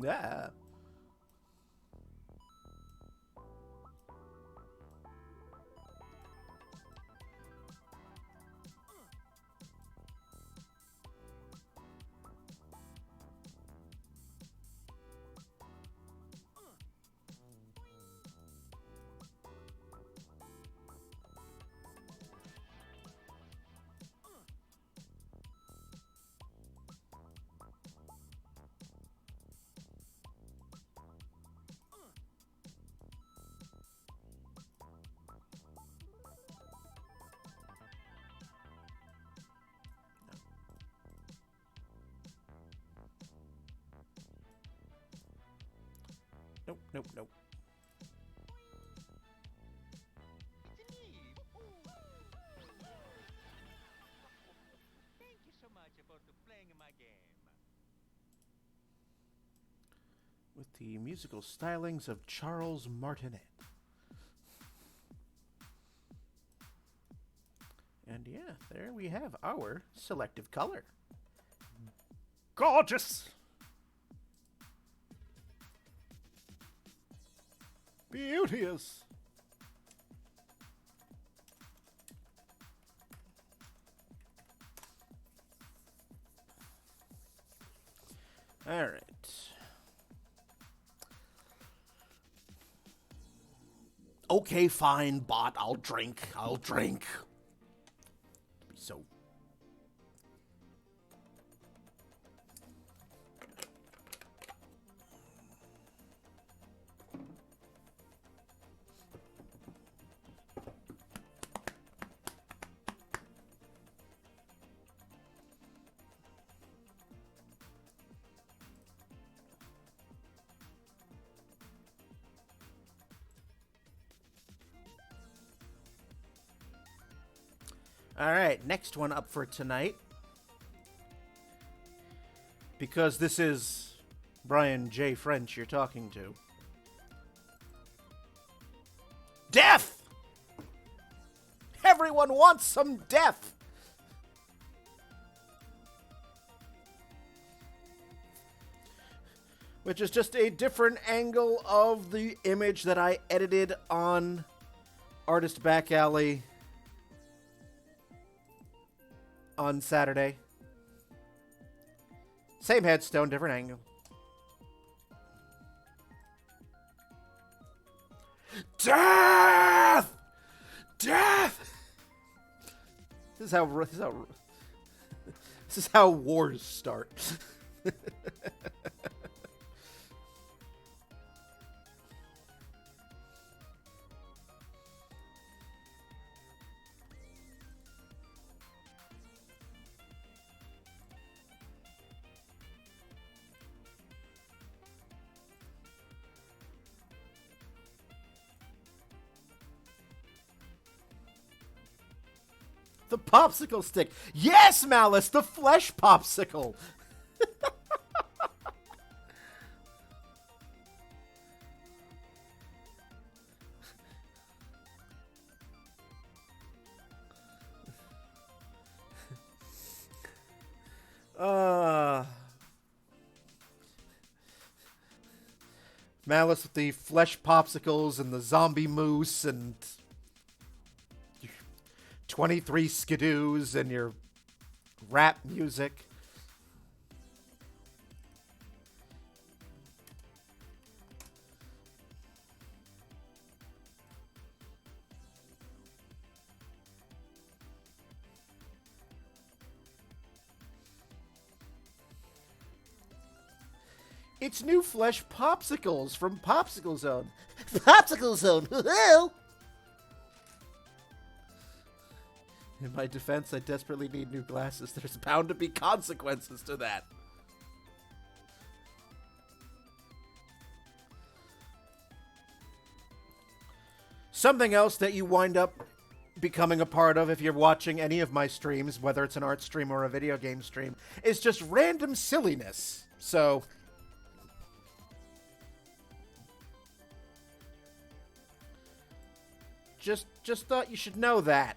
Yeah. Nope, nope, nope. Thank you so much for playing my game. With the musical stylings of Charles Martinet. And yeah, there we have our selective color. Gorgeous! Beauteous! All right. Okay, fine, bot. I'll drink. I'll drink. So. Alright, next one up for tonight. Because this is Brian J. French you're talking to. Death! Everyone wants some death! Which is just a different angle of the image that I edited on Artist Back Alley on Saturday. Same headstone, different angle. Death! Death! This is how wars start. The popsicle stick. Yes, Malice, the flesh popsicle. Malice with the flesh popsicles and the zombie moose and 23 skidoos and your rap music. It's new flesh popsicles from Popsicle Zone. Popsicle Zone! In my defense, I desperately need new glasses. There's bound to be consequences to that. Something else that you wind up becoming a part of if you're watching any of my streams, whether it's an art stream or a video game stream, is just random silliness. So just thought you should know that.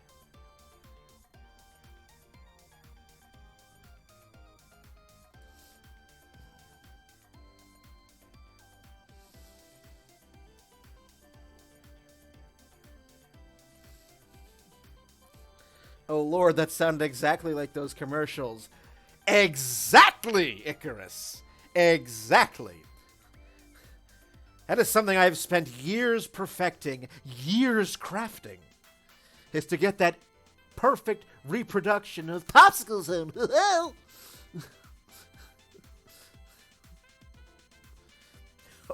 Oh, Lord, that sounded exactly like those commercials. Exactly, Icarus. Exactly. That is something I've spent years perfecting, years crafting, is to get that perfect reproduction of Popsicle Zone.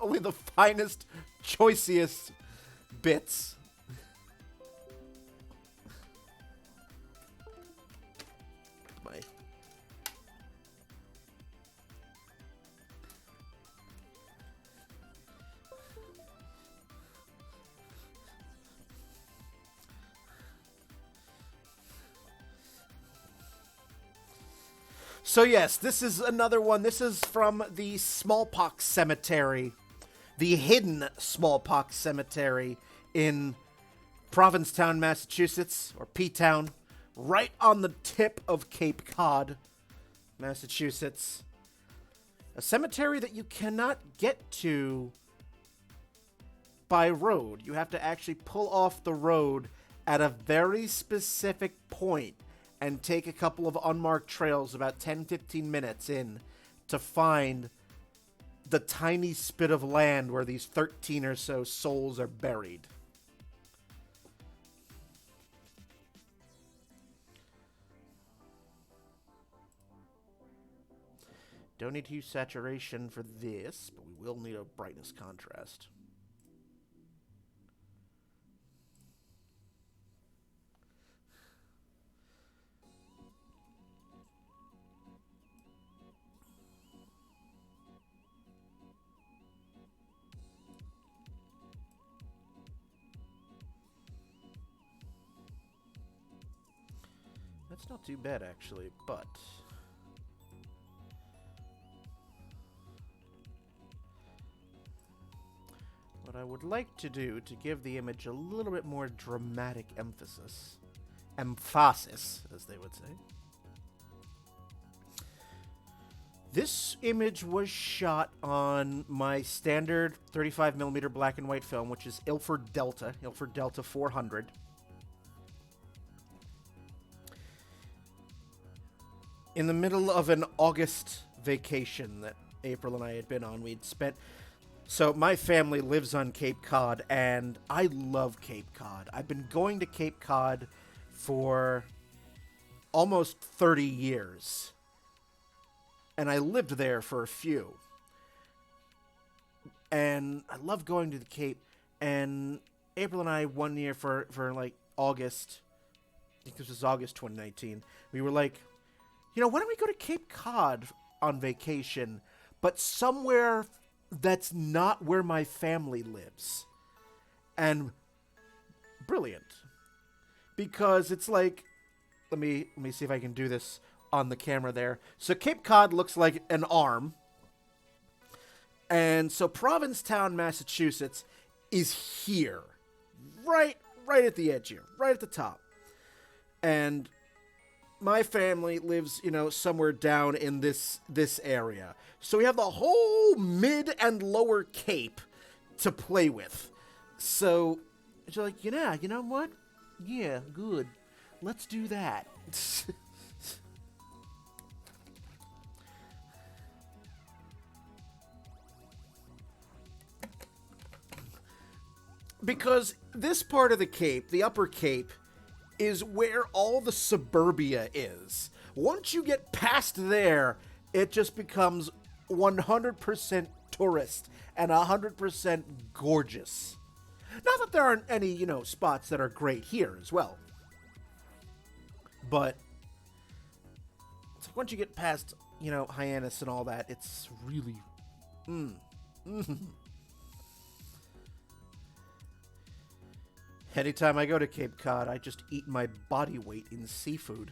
Only the finest, choicest bits. So yes, this is another one. This is from the smallpox cemetery, the hidden smallpox cemetery in Provincetown, Massachusetts, or P-Town, right on the tip of Cape Cod, Massachusetts. A cemetery that you cannot get to by road. You have to actually pull off the road at a very specific point and take a couple of unmarked trails about 10-15 minutes in to find the tiny spit of land where these 13 or so souls are buried. Don't need to use saturation for this, but we will need a brightness contrast. It's not too bad, actually, but... what I would like to do to give the image a little bit more dramatic emphasis, as they would say. This image was shot on my standard 35mm black and white film, which is Ilford Delta 400. In the middle of an August vacation that April and I had been on, we'd spent... So my family lives on Cape Cod, and I love Cape Cod. I've been going to Cape Cod for almost 30 years. And I lived there for a few. And I love going to the Cape. And April and I, one year for like August, I think this was August 2019, we were like, you know, why don't we go to Cape Cod on vacation, but somewhere that's not where my family lives? And brilliant. Because it's like, let me see if I can do this on the camera there. So Cape Cod looks like an arm. And so Provincetown, Massachusetts is here. Right at the edge here. Right at the top. And my family lives, you know, somewhere down in this area. So we have the whole mid and lower Cape to play with. So it's like, you know what? Yeah, good. Let's do that. Because this part of the Cape, the Upper Cape, is where all the suburbia is. Once you get past there, it just becomes 100% tourist and 100% gorgeous. Not that there aren't any, you know, spots that are great here as well. But it's like once you get past, you know, Hyannis and all that, it's really... Anytime I go to Cape Cod, I just eat my body weight in seafood.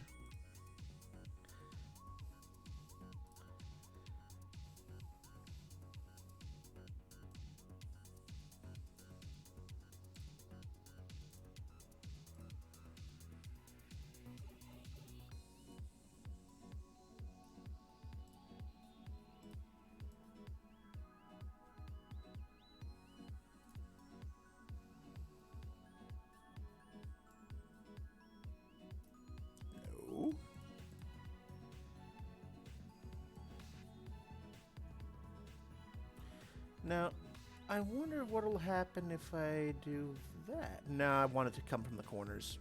Now, I wonder what'll happen if I do that. No, I want it to come from the corners.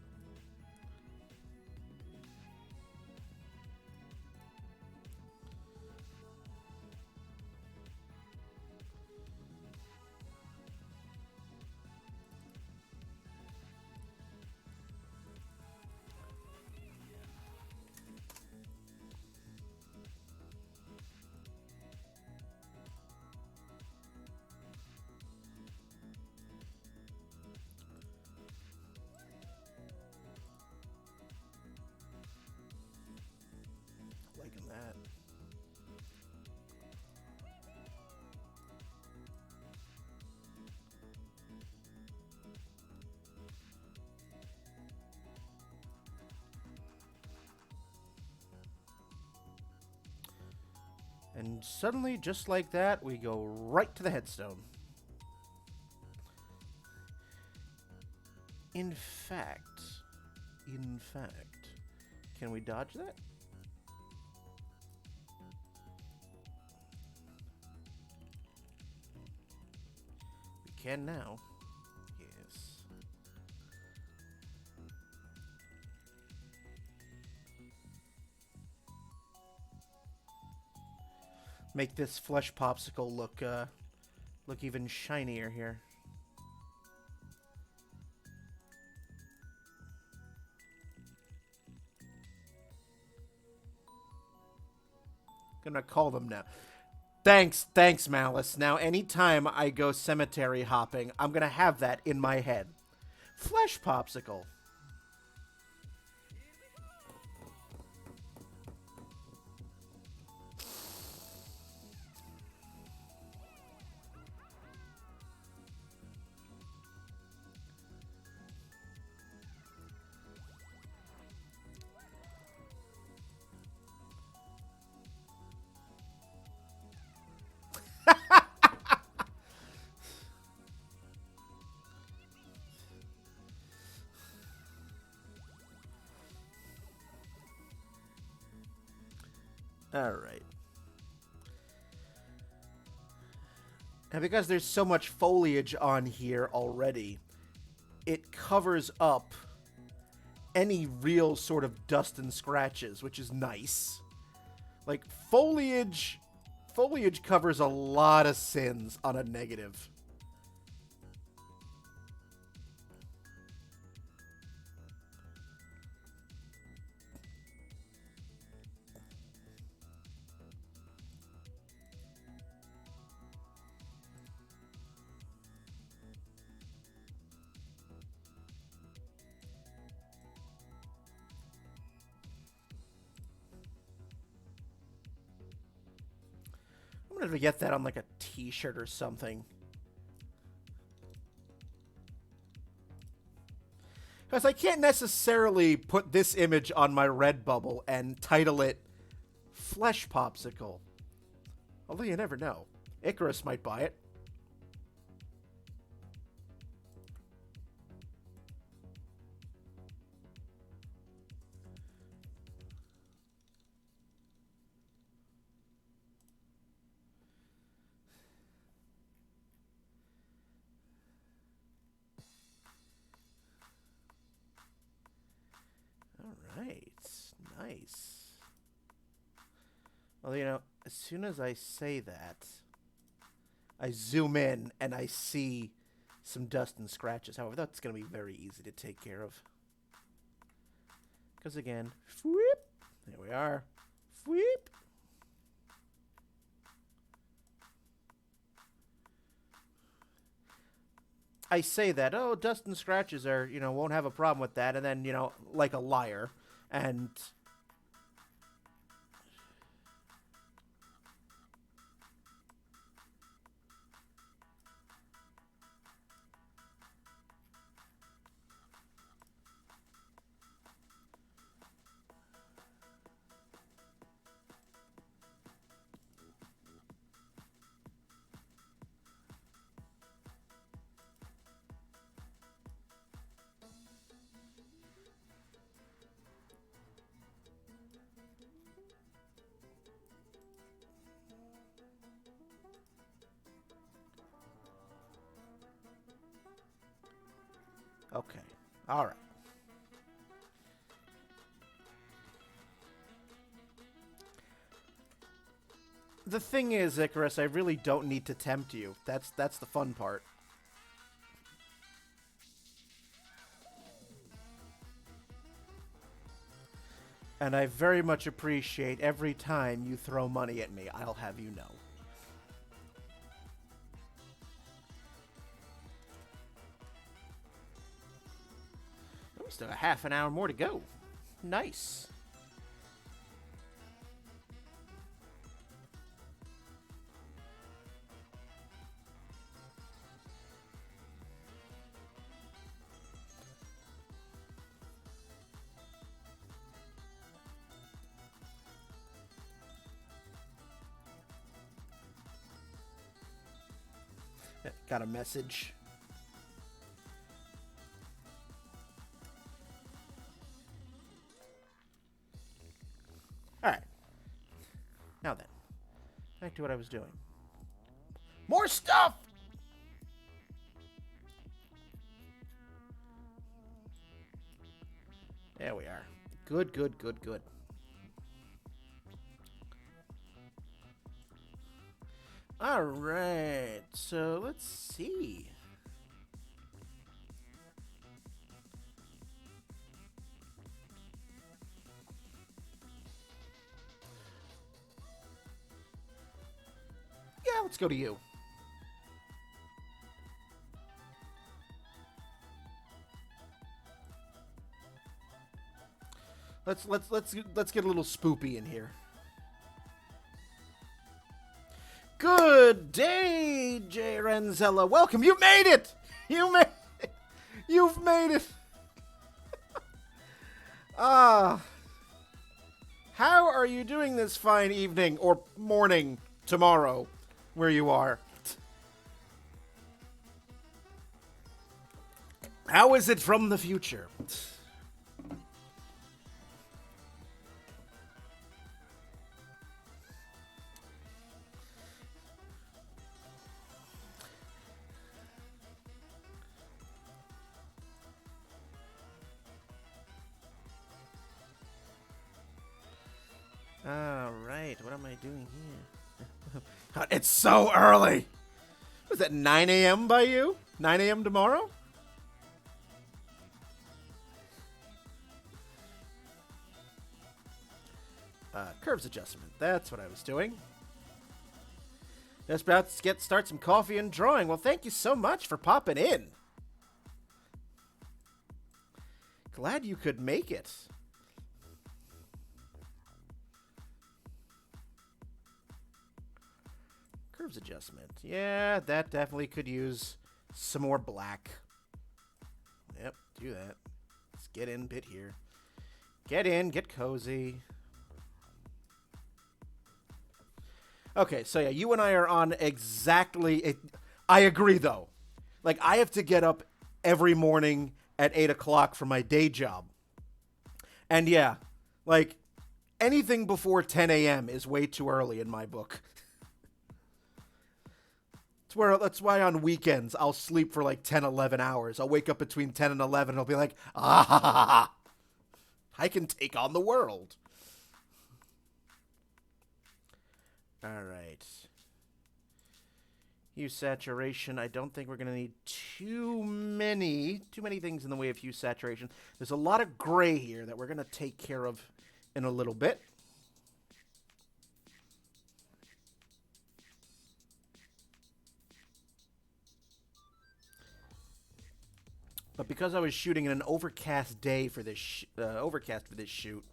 Liking that. And suddenly, just like that, we go right to the headstone. In fact, can we dodge that? We can now. Yes. Make this flesh popsicle look even shinier here. Gonna call them now. Thanks, Malice. Now, anytime I go cemetery hopping, I'm gonna have that in my head. Flesh popsicle. All right. And because there's so much foliage on here already, it covers up any real sort of dust and scratches, which is nice. Like, foliage covers a lot of sins on a negative. I'm gonna get that on like a t-shirt or something. Because I can't necessarily put this image on my Redbubble and title it Flesh Popsicle. Although you never know. Icarus might buy it. Right. Nice. Well, you know, as soon as I say that, I zoom in and I see some dust and scratches. However, that's going to be very easy to take care of. Because again, whoop, there we are. Whoop. I say that, oh, dust and scratches are, you know, won't have a problem with that. And then, you know, like a liar. And okay. All right. The thing is, Icarus, I really don't need to tempt you. That's the fun part. And I very much appreciate every time you throw money at me, I'll have you know. We still got half an hour more to go. Nice. Got a message. Alright. Now then. Back to what I was doing. More stuff! There we are. Good, good, good, good. Alright, so let's see. Yeah, let's go to you. Let's get a little spoopy in here. Good day, Jay Renzella. Welcome. You made it. You made it. You've made it. How are you doing this fine evening or morning tomorrow where you are? How is it from the future? doing here? God, it's so early. Was that 9 a.m. by you? 9 a.m. tomorrow? Curves adjustment. That's what I was doing. Just about to start some coffee and drawing. Well, thank you so much for popping in. Glad you could make it. Curves adjustment. Yeah, that definitely could use some more black. Yep, do that. Let's get in bit here. Get in, get cozy. Okay, so yeah, you and I are on exactly... I agree, though. Like, I have to get up every morning at 8 o'clock for my day job. And yeah, like, anything before 10 a.m. is way too early in my book. That's why on weekends, I'll sleep for like 10, 11 hours. I'll wake up between 10 and 11, and I'll be like, I can take on the world. All right. Hue saturation. I don't think we're going to need too many things in the way of hue saturation. There's a lot of gray here that we're going to take care of in a little bit. But because I was shooting in an overcast day for this shoot,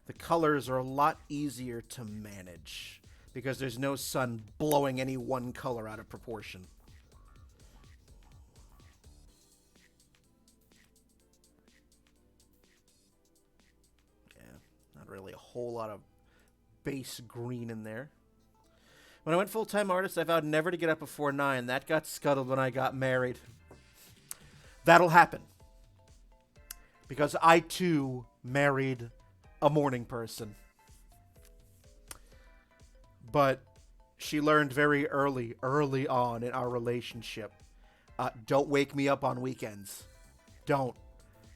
the colors are a lot easier to manage because there's no sun blowing any one color out of proportion. Yeah, not really a whole lot of base green in there. When I went full-time artist, I vowed never to get up before 9. That got scuttled when I got married. That'll happen. Because I, too, married a morning person. But she learned very early on in our relationship, don't wake me up on weekends. Don't.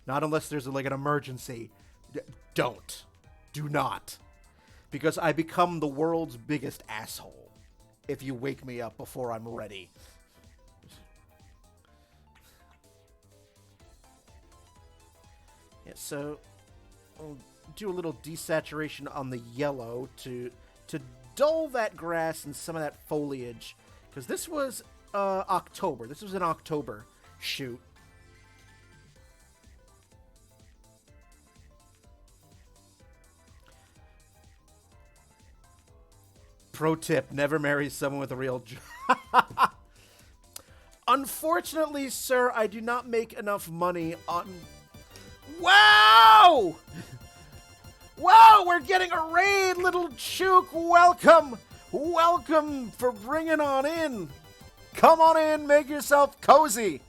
Not unless there's like an emergency. Don't. Do not. Because I become the world's biggest asshole if you wake me up before I'm ready. Yeah, so I'll do a little desaturation on the yellow to dull that grass and some of that foliage. Because this was October. This was an October shoot. Pro tip, never marry someone with a real job. Unfortunately, sir, I do not make enough money on... Wow! Wow, we're getting a raid, little Chook. Welcome. Welcome for bringing on in. Come on in, make yourself cozy.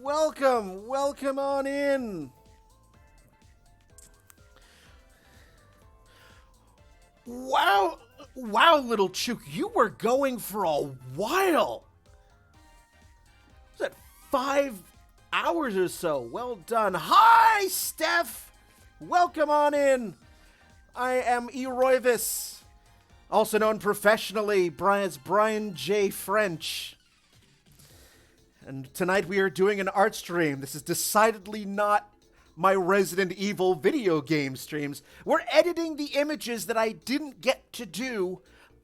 Welcome. Welcome on in. Wow. Wow, little Chook, you were going for a while. Was that 5 hours or so? Well done. Hi, Steph. Welcome on in. I am E. Royvis, also known professionally as Brian J. French. And tonight we are doing an art stream. This is decidedly not my Resident Evil video game streams. We're editing the images that I didn't get to do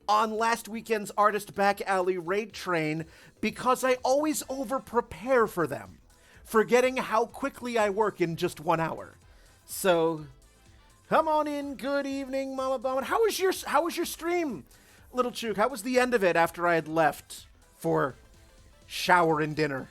on last weekend's Artist Back Alley Raid Train because I always over-prepare for them, forgetting how quickly I work in just 1 hour. So, come on in. Good evening, Mama Bowman. How was your stream, Little Chook? How was the end of it after I had left for shower and dinner?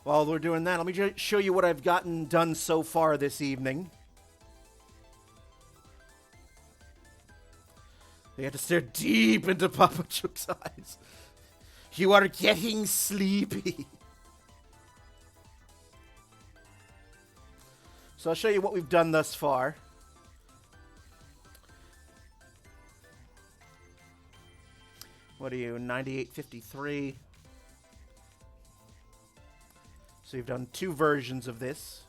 While we're doing that, let me just show you what I've gotten done so far this evening. You have to stare deep into Papa Chook's eyes. You are getting sleepy. So I'll show you what we've done thus far. What are you, 9853? So you've done 2 versions of this.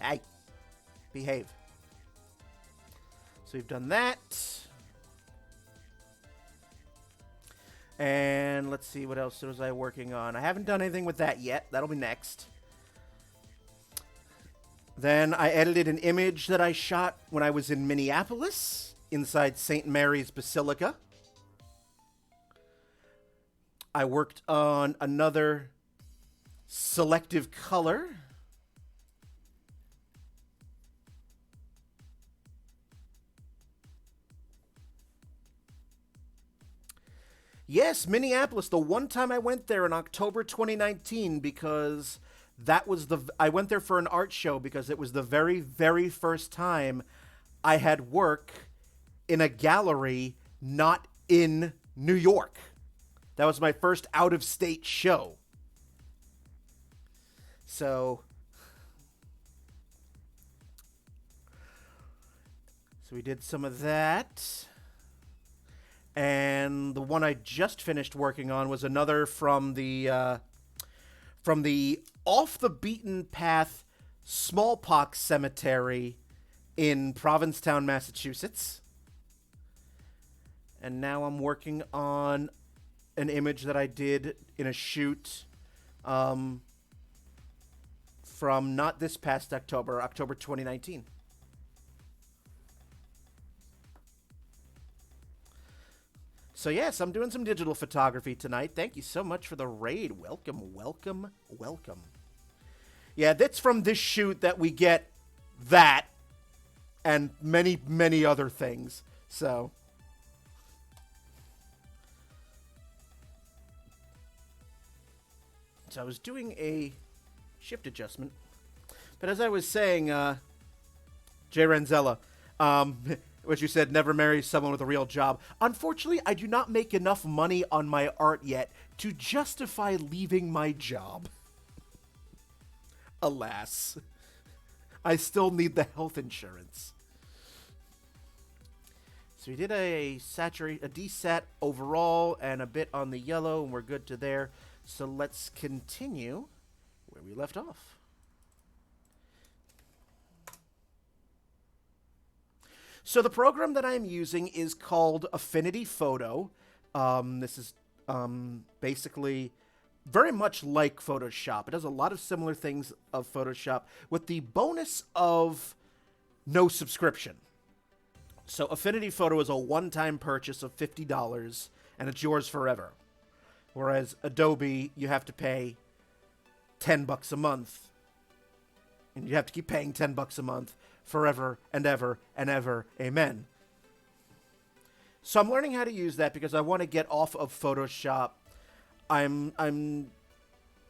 Hey, behave. So you've done that. And let's see, what else was I working on? I haven't done anything with that yet. That'll be next. Then I edited an image that I shot when I was in Minneapolis, inside St. Mary's Basilica. I worked on another selective color. Yes, Minneapolis. The one time I went there in October 2019 because I went there for an art show because it was the very, very first time I had work in a gallery not in New York. That was my first out-of-state show. So we did some of that. And the one I just finished working on was another from the off the beaten path smallpox cemetery in Provincetown, Massachusetts. And now I'm working on an image that I did in a shoot from not this past October, October 2019. So yes, I'm doing some digital photography tonight. Thank you so much for the raid. Welcome, welcome, welcome. Yeah, that's from this shoot that we get that and many, many other things. So I was doing a shift adjustment. But as I was saying, Jay Renzella, what you said, never marry someone with a real job. Unfortunately, I do not make enough money on my art yet to justify leaving my job. Alas. I still need the health insurance. So we did a desat overall and a bit on the yellow, and we're good to there. So let's continue where we left off. So the program that I'm using is called Affinity Photo. This is basically very much like Photoshop. It does a lot of similar things of Photoshop with the bonus of no subscription. So Affinity Photo is a one-time purchase of $50 and it's yours forever. Whereas Adobe, you have to pay $10 a month. And you have to keep paying $10 a month forever and ever and ever. Amen. So I'm learning how to use that because I want to get off of Photoshop. I'm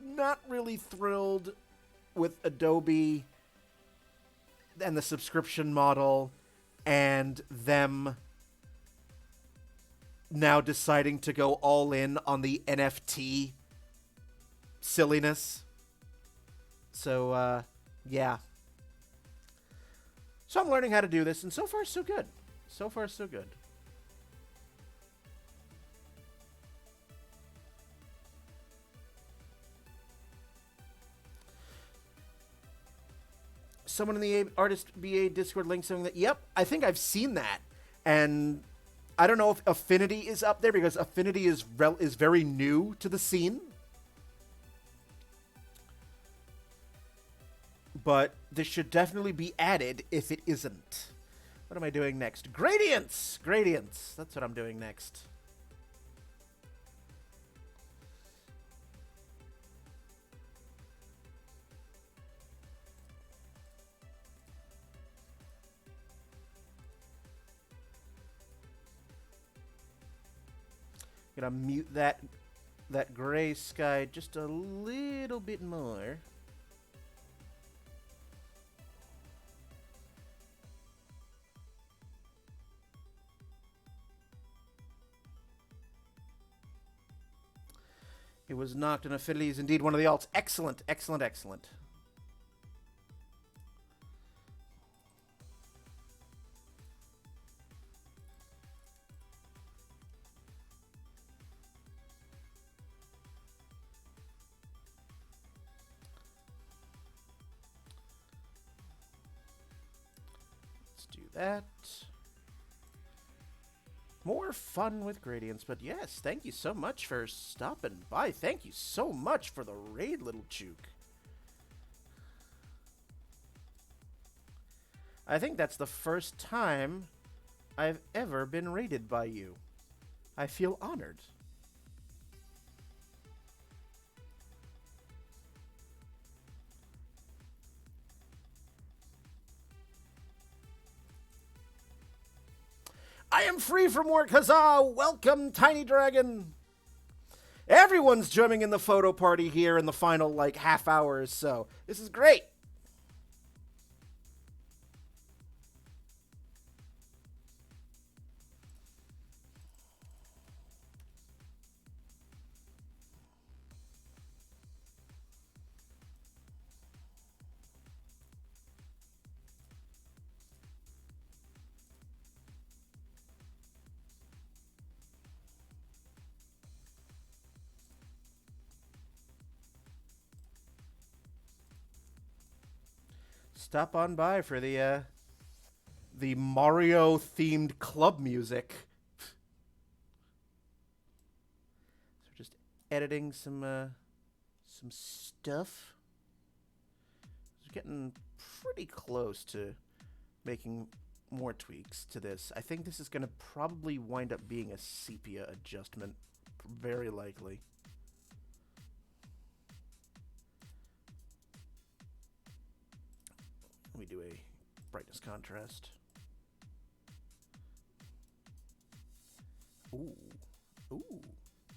not really thrilled with Adobe and the subscription model and them now deciding to go all in on the NFT silliness. So, yeah. So I'm learning how to do this, and so far, so good. So far, so good. Someone in the Artist BA Discord link saying that, yep, I think I've seen that. And I don't know if Affinity is up there, because Affinity is very new to the scene. But this should definitely be added if it isn't. What am I doing next? Gradients! Gradients. That's what I'm doing next. Gonna mute that gray sky just a little bit more. It was knocked, and Affinity is indeed one of the alts. Excellent, excellent, excellent. do that. More fun with gradients, but yes, thank you so much for stopping by. Thank you so much for the raid, little Chook. I think that's the first time I've ever been raided by you. I feel honored. I am free from work, huzzah! Welcome, Tiny Dragon! Everyone's joining in the photo party here in the final, like, half hour or so. This is great! Stop on by for the Mario-themed club music. So just editing some stuff. We're getting pretty close to making more tweaks to this. I think this is going to probably wind up being a sepia adjustment, very likely. Let me do a brightness contrast. Ooh, ooh,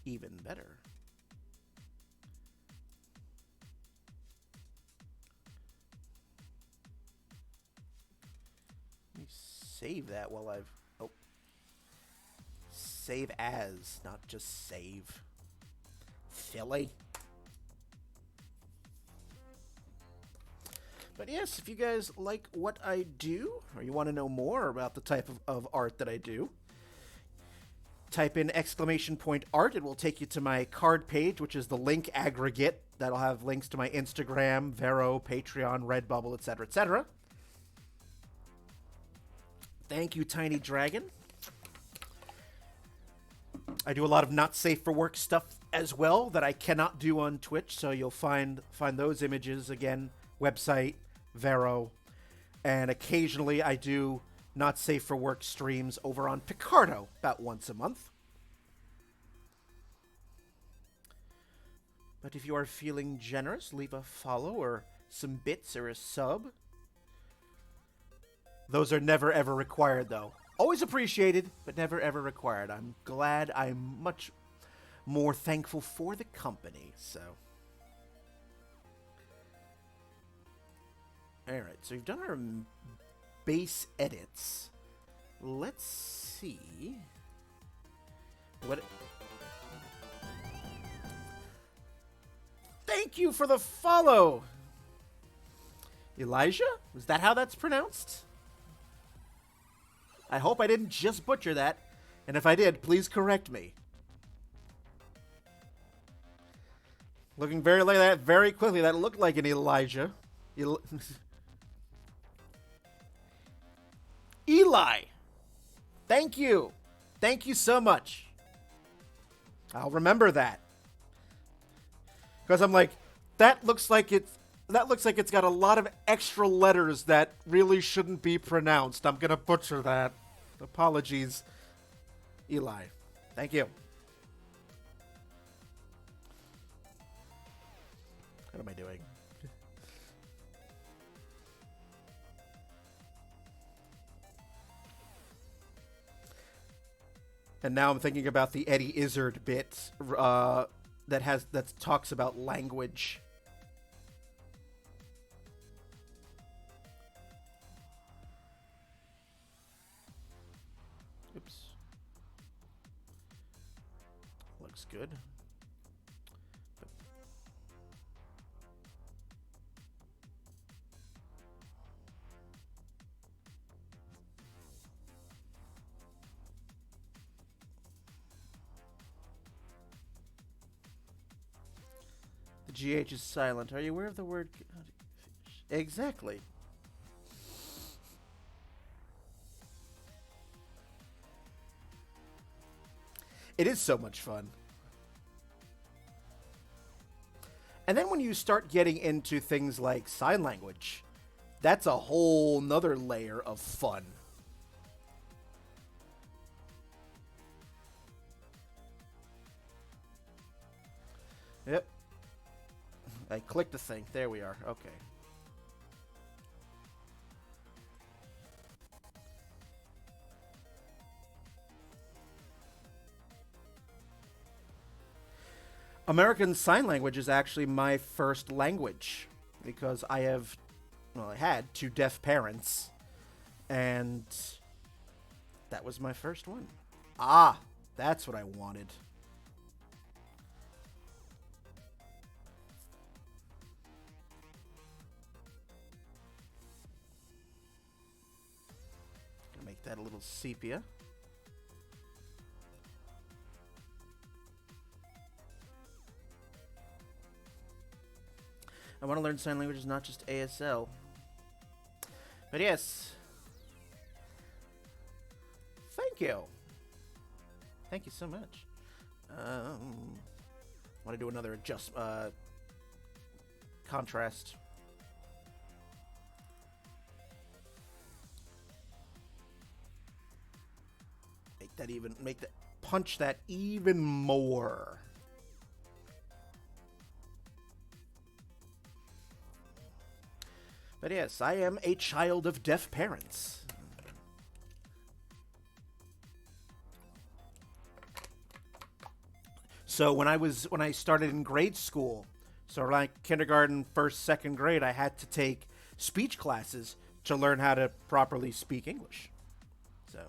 even better. Let me save that while I've... Oh. Save as, not just save. Silly. But yes, if you guys like what I do, or you want to know more about the type of art that I do, type in !art. It will take you to my card page, which is the link aggregate. That'll have links to my Instagram, Vero, Patreon, Redbubble, etc., etc. Thank you, Tiny Dragon. I do a lot of not safe for work stuff as well that I cannot do on Twitch, so you'll find those images again. Website, Vero, and occasionally I do not safe for work streams over on Picardo about once a month. But if you are feeling generous, leave a follow or some bits or a sub. Those are never ever required though. Always appreciated, but never ever required. I'm glad, I'm much more thankful for the company, so... Alright, so we've done our base edits. Let's see what... Thank you for the follow! Elijah? Is that how that's pronounced? I hope I didn't just butcher that. And if I did, please correct me. Looking very like that very quickly, that looked like an Elijah. Eli! Thank you! Thank you so much. I'll remember that. Because I'm like, that looks like it's got a lot of extra letters that really shouldn't be pronounced. I'm gonna butcher that. Apologies, Eli. Thank you. What am I doing? And now I'm thinking about the Eddie Izzard bit that talks about language. Oops. Looks good. The GH is silent. Are you aware of the word? Exactly. It is so much fun. And then when you start getting into things like sign language, that's a whole nother layer of fun. Yep. I clicked the thing. There we are. Okay. American Sign Language is actually my first language because I had two deaf parents, and that was my first one. Ah, that's what I wanted. Gonna make that a little sepia. I want to learn sign languages, not just ASL. But yes. Thank you. Thank you so much. Want to do another contrast. Punch that even more. But yes, I am a child of deaf parents. So when I started in grade school, so like kindergarten, first, second grade, I had to take speech classes to learn how to properly speak English. So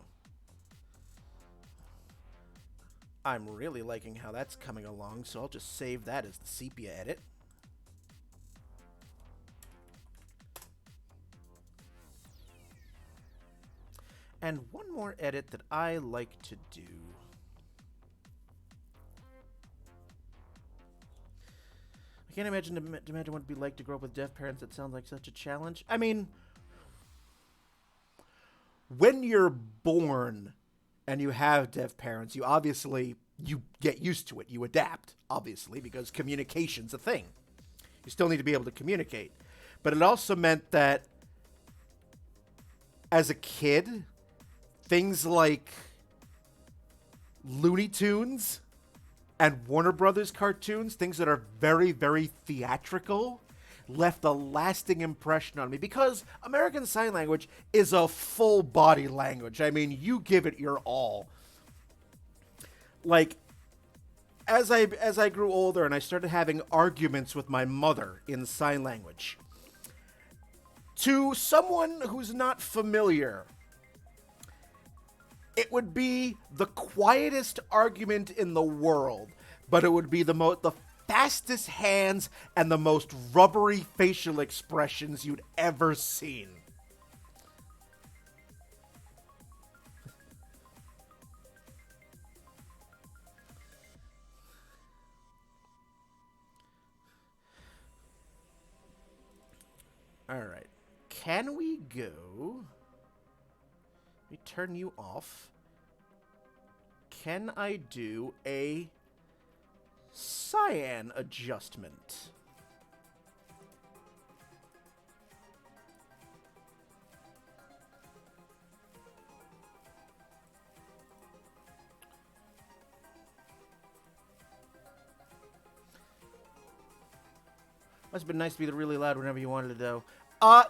I'm really liking how that's coming along, so I'll just save that as the sepia edit. And one more edit that I like to do. I can't imagine what it'd be like to grow up with deaf parents. That sounds like such a challenge. I mean, when you're born and you have deaf parents, you get used to it. You adapt, obviously, because communication's a thing. You still need to be able to communicate. But it also meant that as a kid, things like Looney Tunes and Warner Brothers cartoons, things that are very, very theatrical, left a lasting impression on me because American Sign Language is a full body language. I mean, you give it your all. Like, as I grew older and I started having arguments with my mother in sign language, to someone who's not familiar, it would be the quietest argument in the world, but it would be the fastest hands and the most rubbery facial expressions you'd ever seen. All right. Can we go... Let me turn you off. Can I do a cyan adjustment? Must have been nice to be really loud whenever you wanted to do.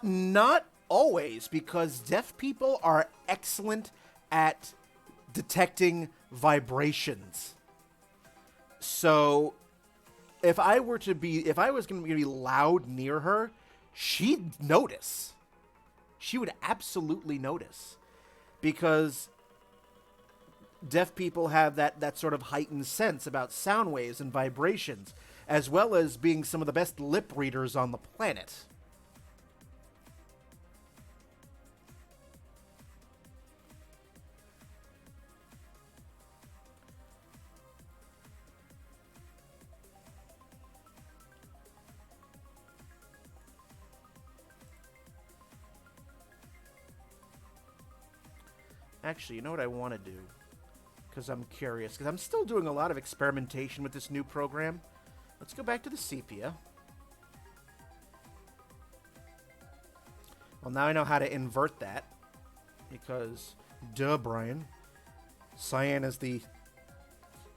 Not always, because deaf people are excellent at detecting vibrations. So if I was going to be loud near her, she'd notice. She would absolutely notice, because deaf people have that sort of heightened sense about sound waves and vibrations, as well as being some of the best lip readers on the planet. Actually, you know what I want to do? because I'm curious, because I'm still doing a lot of experimentation with this new program. Let's go back to the sepia. Well, now I know how to invert that, because, duh, Brian. Cyan is the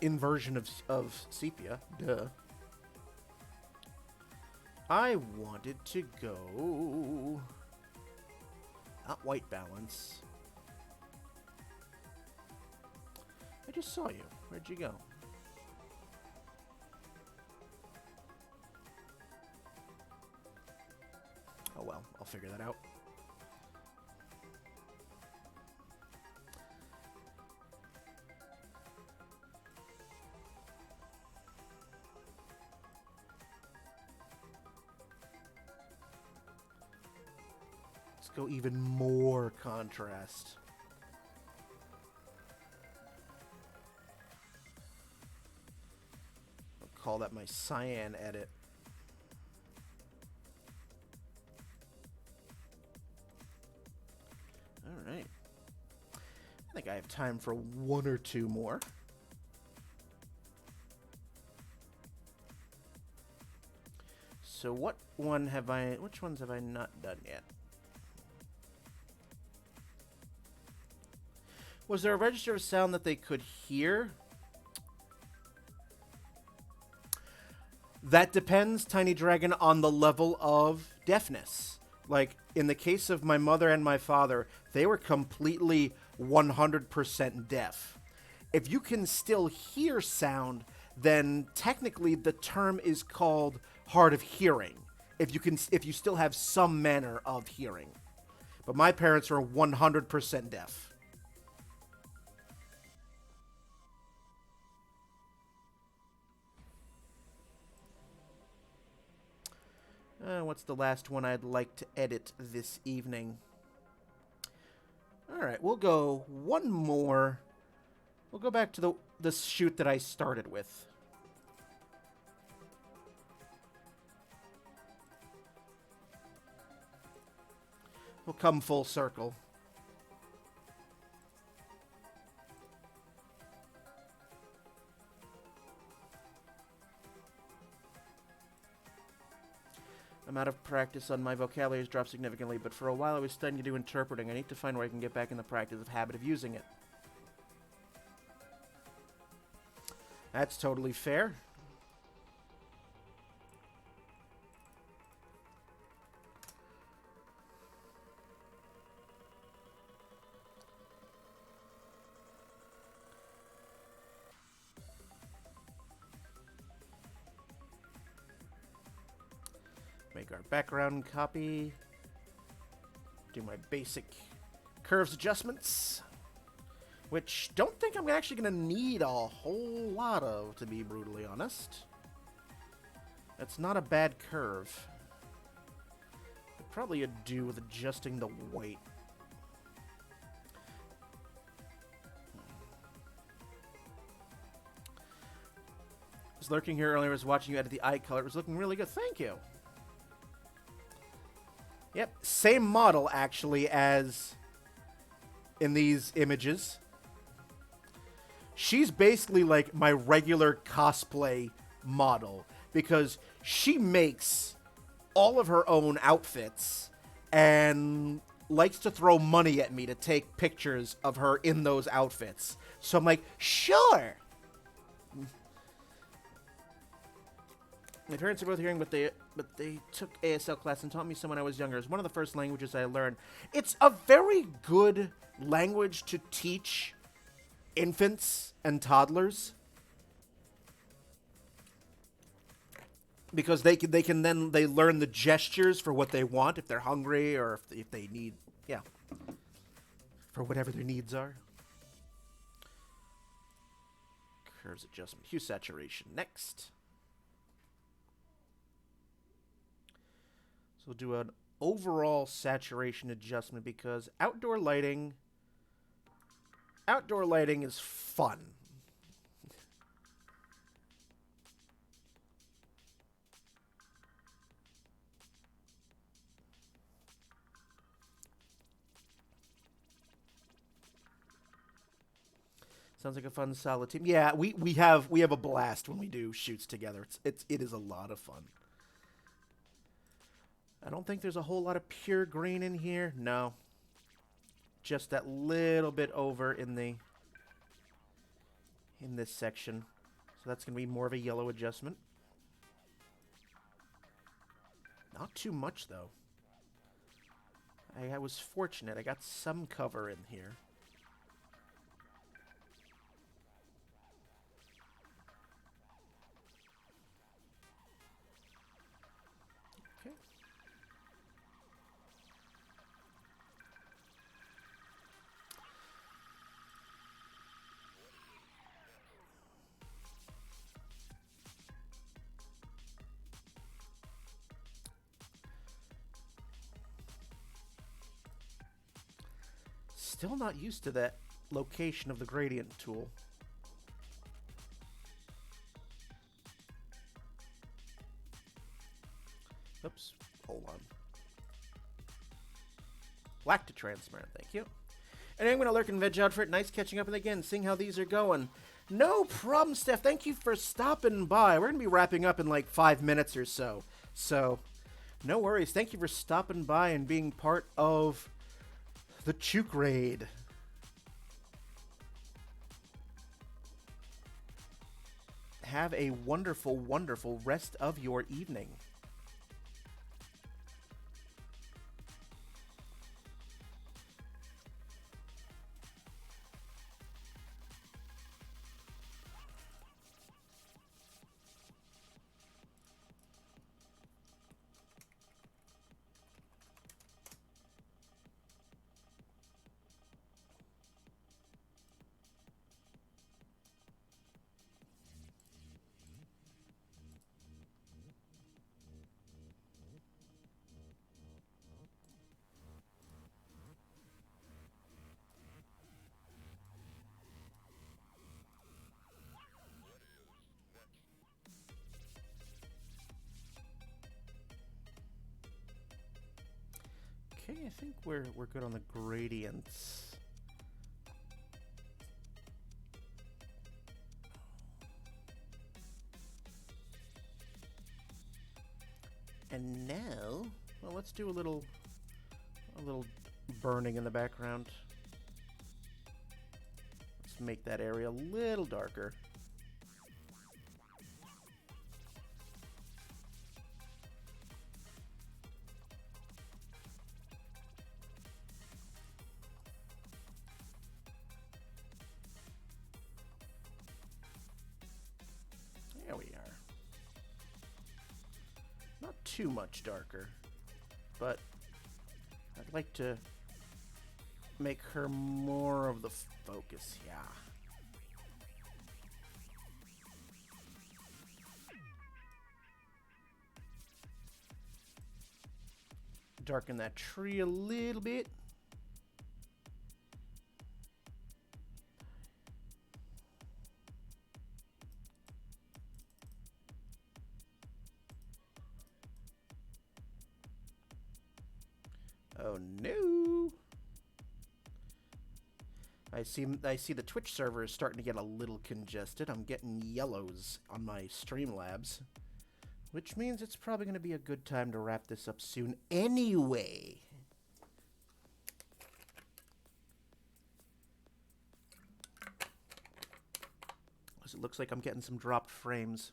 inversion of sepia. Duh. I wanted to go... Not white balance. I just saw you. Where'd you go? Oh well, I'll figure that out. Let's go even more contrast. I'll call that my cyan edit. All right. I think I have time for one or two more. So which ones have I not done yet? Was there a register of sound that they could hear? That depends, Tiny Dragon, on the level of deafness. Like, in the case of my mother and my father, they were completely 100% deaf. If you can still hear sound, then technically the term is called hard of hearing. If you still have some manner of hearing. But my parents were 100% deaf. What's the last one I'd like to edit this evening? Alright, we'll go one more. We'll go back to the shoot that I started with. We'll come full circle. I'm out of practice on my vocabulary has dropped significantly, but for a while I was studying to do interpreting. I need to find where I can get back in the practice of habit of using it. That's totally fair. Make our background copy. Do my basic curves adjustments. Which, don't think I'm actually going to need a whole lot of, to be brutally honest. That's not a bad curve. Could probably do with adjusting the white. I was lurking here earlier, I was watching you edit the eye color. It was looking really good. Thank you. Yep, same model, actually, as in these images. She's basically like my regular cosplay model, because she makes all of her own outfits and likes to throw money at me to take pictures of her in those outfits. So I'm like, sure! My parents are both hearing, but they took ASL class and taught me some when I was younger. It's one of the first languages I learned. It's a very good language to teach infants and toddlers, because they learn the gestures for what they want, if they're hungry or if they need, yeah, for whatever their needs are. Curves adjustment, hue saturation next. So we'll do an overall saturation adjustment, because outdoor lighting is fun. Sounds like a fun, solid team. Yeah, we have a blast when we do shoots together. It is a lot of fun. I don't think there's a whole lot of pure green in here. No. Just that little bit over in this section. So that's going to be more of a yellow adjustment. Not too much, though. I was fortunate. I got some cover in here. Okay. Still not used to that location of the gradient tool. Oops, hold on. Lactotransparent, thank you. And I'm going to lurk and veg out for it. Nice catching up and again, seeing how these are going. No problem, Steph. Thank you for stopping by. We're going to be wrapping up in like 5 minutes or so. So, no worries. Thank you for stopping by and being part of the Chook Raid. Have a wonderful, wonderful rest of your evening. Okay, I think we're good on the gradients. And now, well, let's do a little burning in the background. Let's make that area a little darker. There we are. Not too much darker, but I'd like to make her more of the focus, yeah. Darken that tree a little bit. Oh no. I see the Twitch server is starting to get a little congested. I'm getting yellows on my Streamlabs, which means it's probably going to be a good time to wrap this up soon anyway. Because it looks like I'm getting some dropped frames.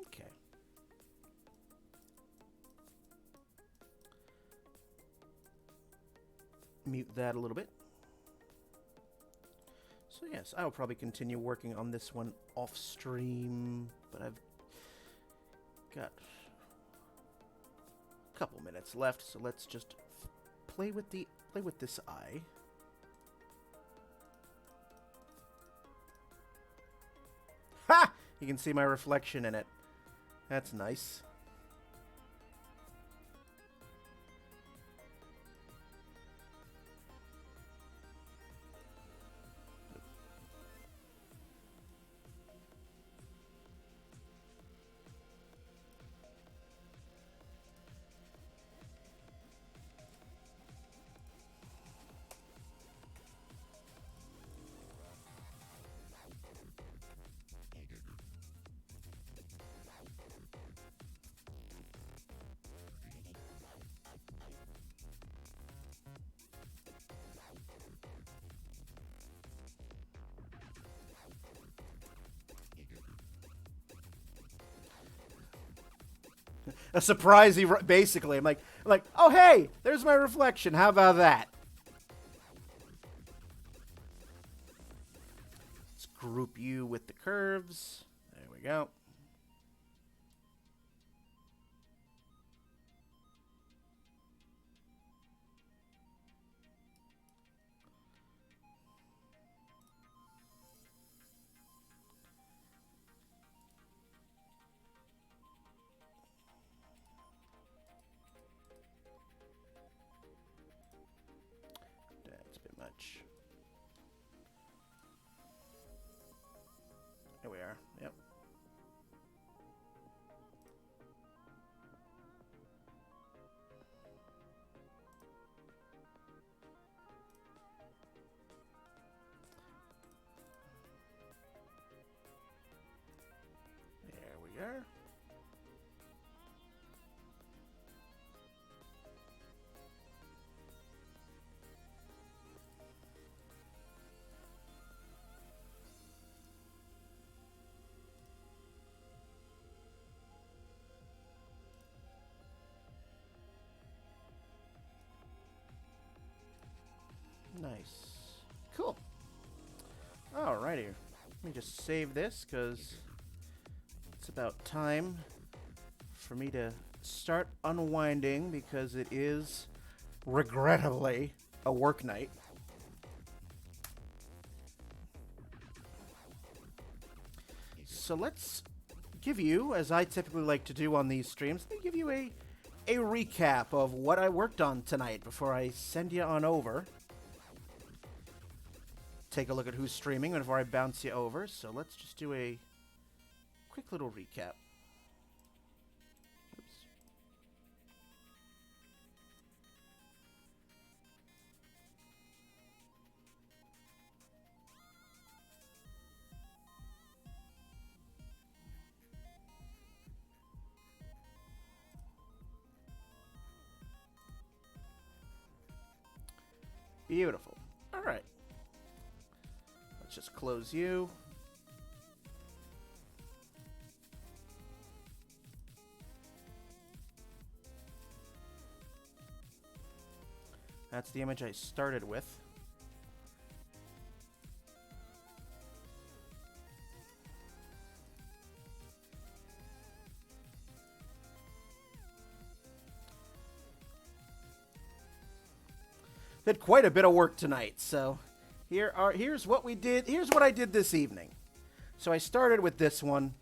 Okay. Mute that a little bit. So yes, I will probably continue working on this one off stream, but I've got a couple minutes left, so let's just play with this eye. Ha! You can see my reflection in it. That's nice. a surprise. Basically, I'm like, oh hey, there's my reflection. How about that? Let's group you with the curves. There we go. That's a bit much. There we are. Yep. There we are. Nice. Cool. Alrighty. Let me just save this because it's about time for me to start unwinding because it is regrettably a work night. So let's give you, as I typically like to do on these streams, let me give you a recap of what I worked on tonight before I send you on over. Take a look at who's streaming before I bounce you over. So let's just do a quick little recap. Oops. Beautiful. All right. Let's just close you. That's the image I started with. Did quite a bit of work tonight, so here's what we did. Here's what I did this evening. So I started with this one.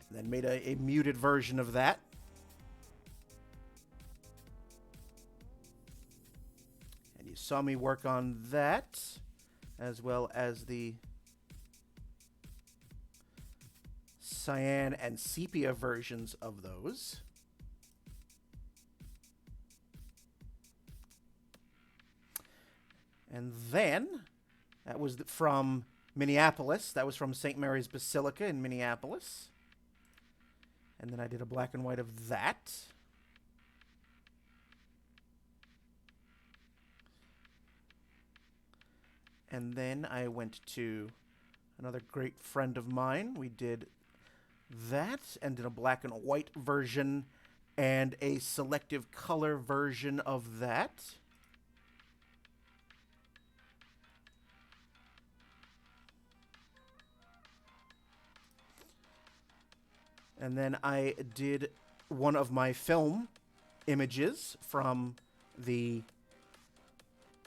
And then made a muted version of that. And you saw me work on that, as well as the cyan and sepia versions of those. And then, that was from Minneapolis. That was from St. Mary's Basilica in Minneapolis. And then I did a black and white of that. And then I went to another great friend of mine. We did that and did a black and white version and a selective color version of that. And then I did one of my film images from the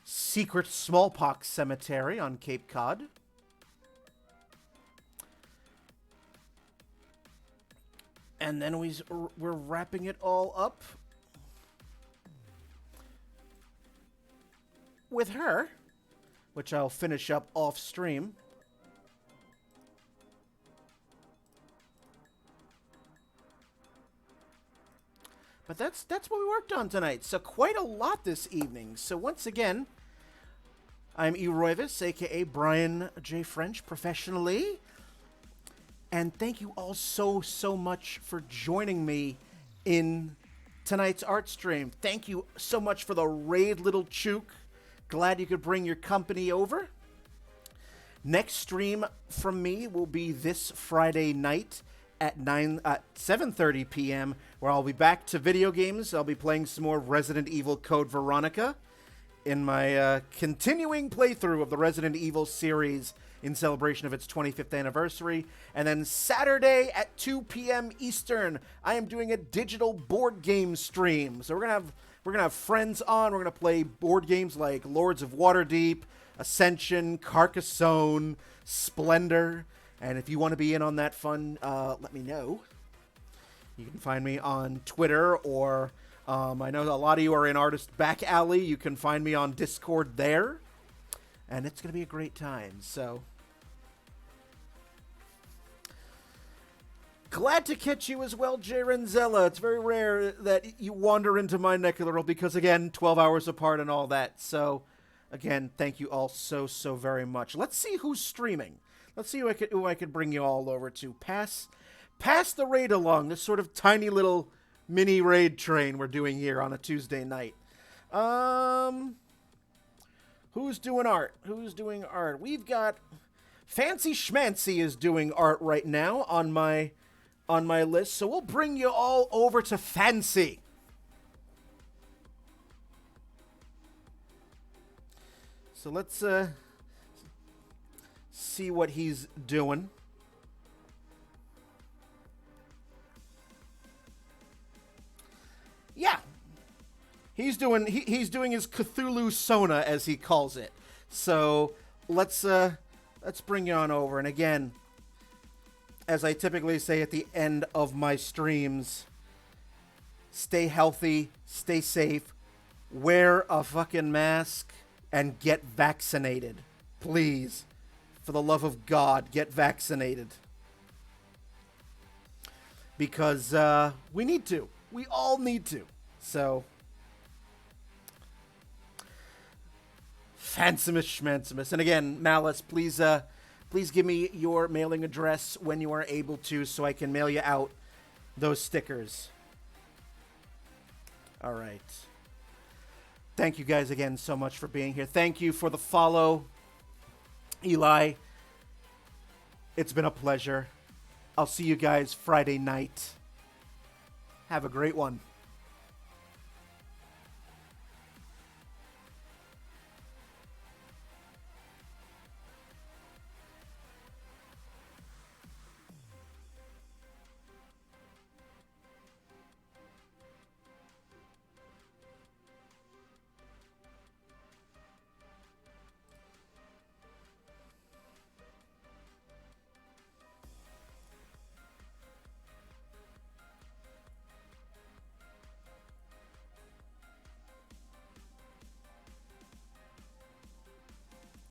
secret smallpox cemetery on Cape Cod. And then we're wrapping it all up with her, which I'll finish up off stream. But that's what we worked on tonight. So quite a lot this evening. So once again, I'm E. Royvis, a.k.a. Brian J. French, professionally. And thank you all so much for joining me in tonight's art stream. Thank you so much for the raid, Little Chook. Glad you could bring your company over. Next stream from me will be this Friday night at 7:30 p.m., where I'll be back to video games. I'll be playing some more Resident Evil Code Veronica in my continuing playthrough of the Resident Evil series in celebration of its 25th anniversary. And then Saturday at 2 p.m. Eastern, I am doing a digital board game stream. So we're gonna have friends on. We're gonna play board games like Lords of Waterdeep, Ascension, Carcassonne, Splendor. And if you want to be in on that fun, let me know. You can find me on Twitter, or I know a lot of you are in Artist Back Alley. You can find me on Discord there. And it's going to be a great time. So, glad to catch you as well, Jay Renzella. It's very rare that you wander into my neck of the world because, again, 12 hours apart and all that. So, again, thank you all so very much. Let's see who's streaming. Let's see who I could bring you all over to. Pass the raid along, this sort of tiny little mini raid train we're doing here on a Tuesday night. Who's doing art? Who's doing art? We've got Fancy Schmancy is doing art right now on my list, so we'll bring you all over to Fancy. So let's see what he's doing. Yeah. He's doing his Cthulhu Sona, as he calls it. So let's bring you on over. And again, as I typically say at the end of my streams, stay healthy, stay safe, wear a fucking mask, and get vaccinated. Please. For the love of God, get vaccinated. Because we need to. We all need to. So, Fansimus Schmansimus. And again, Malice, please give me your mailing address when you are able to, so I can mail you out those stickers. All right. Thank you guys again so much for being here. Thank you for the follow, Eli. It's been a pleasure. I'll see you guys Friday night. Have a great one.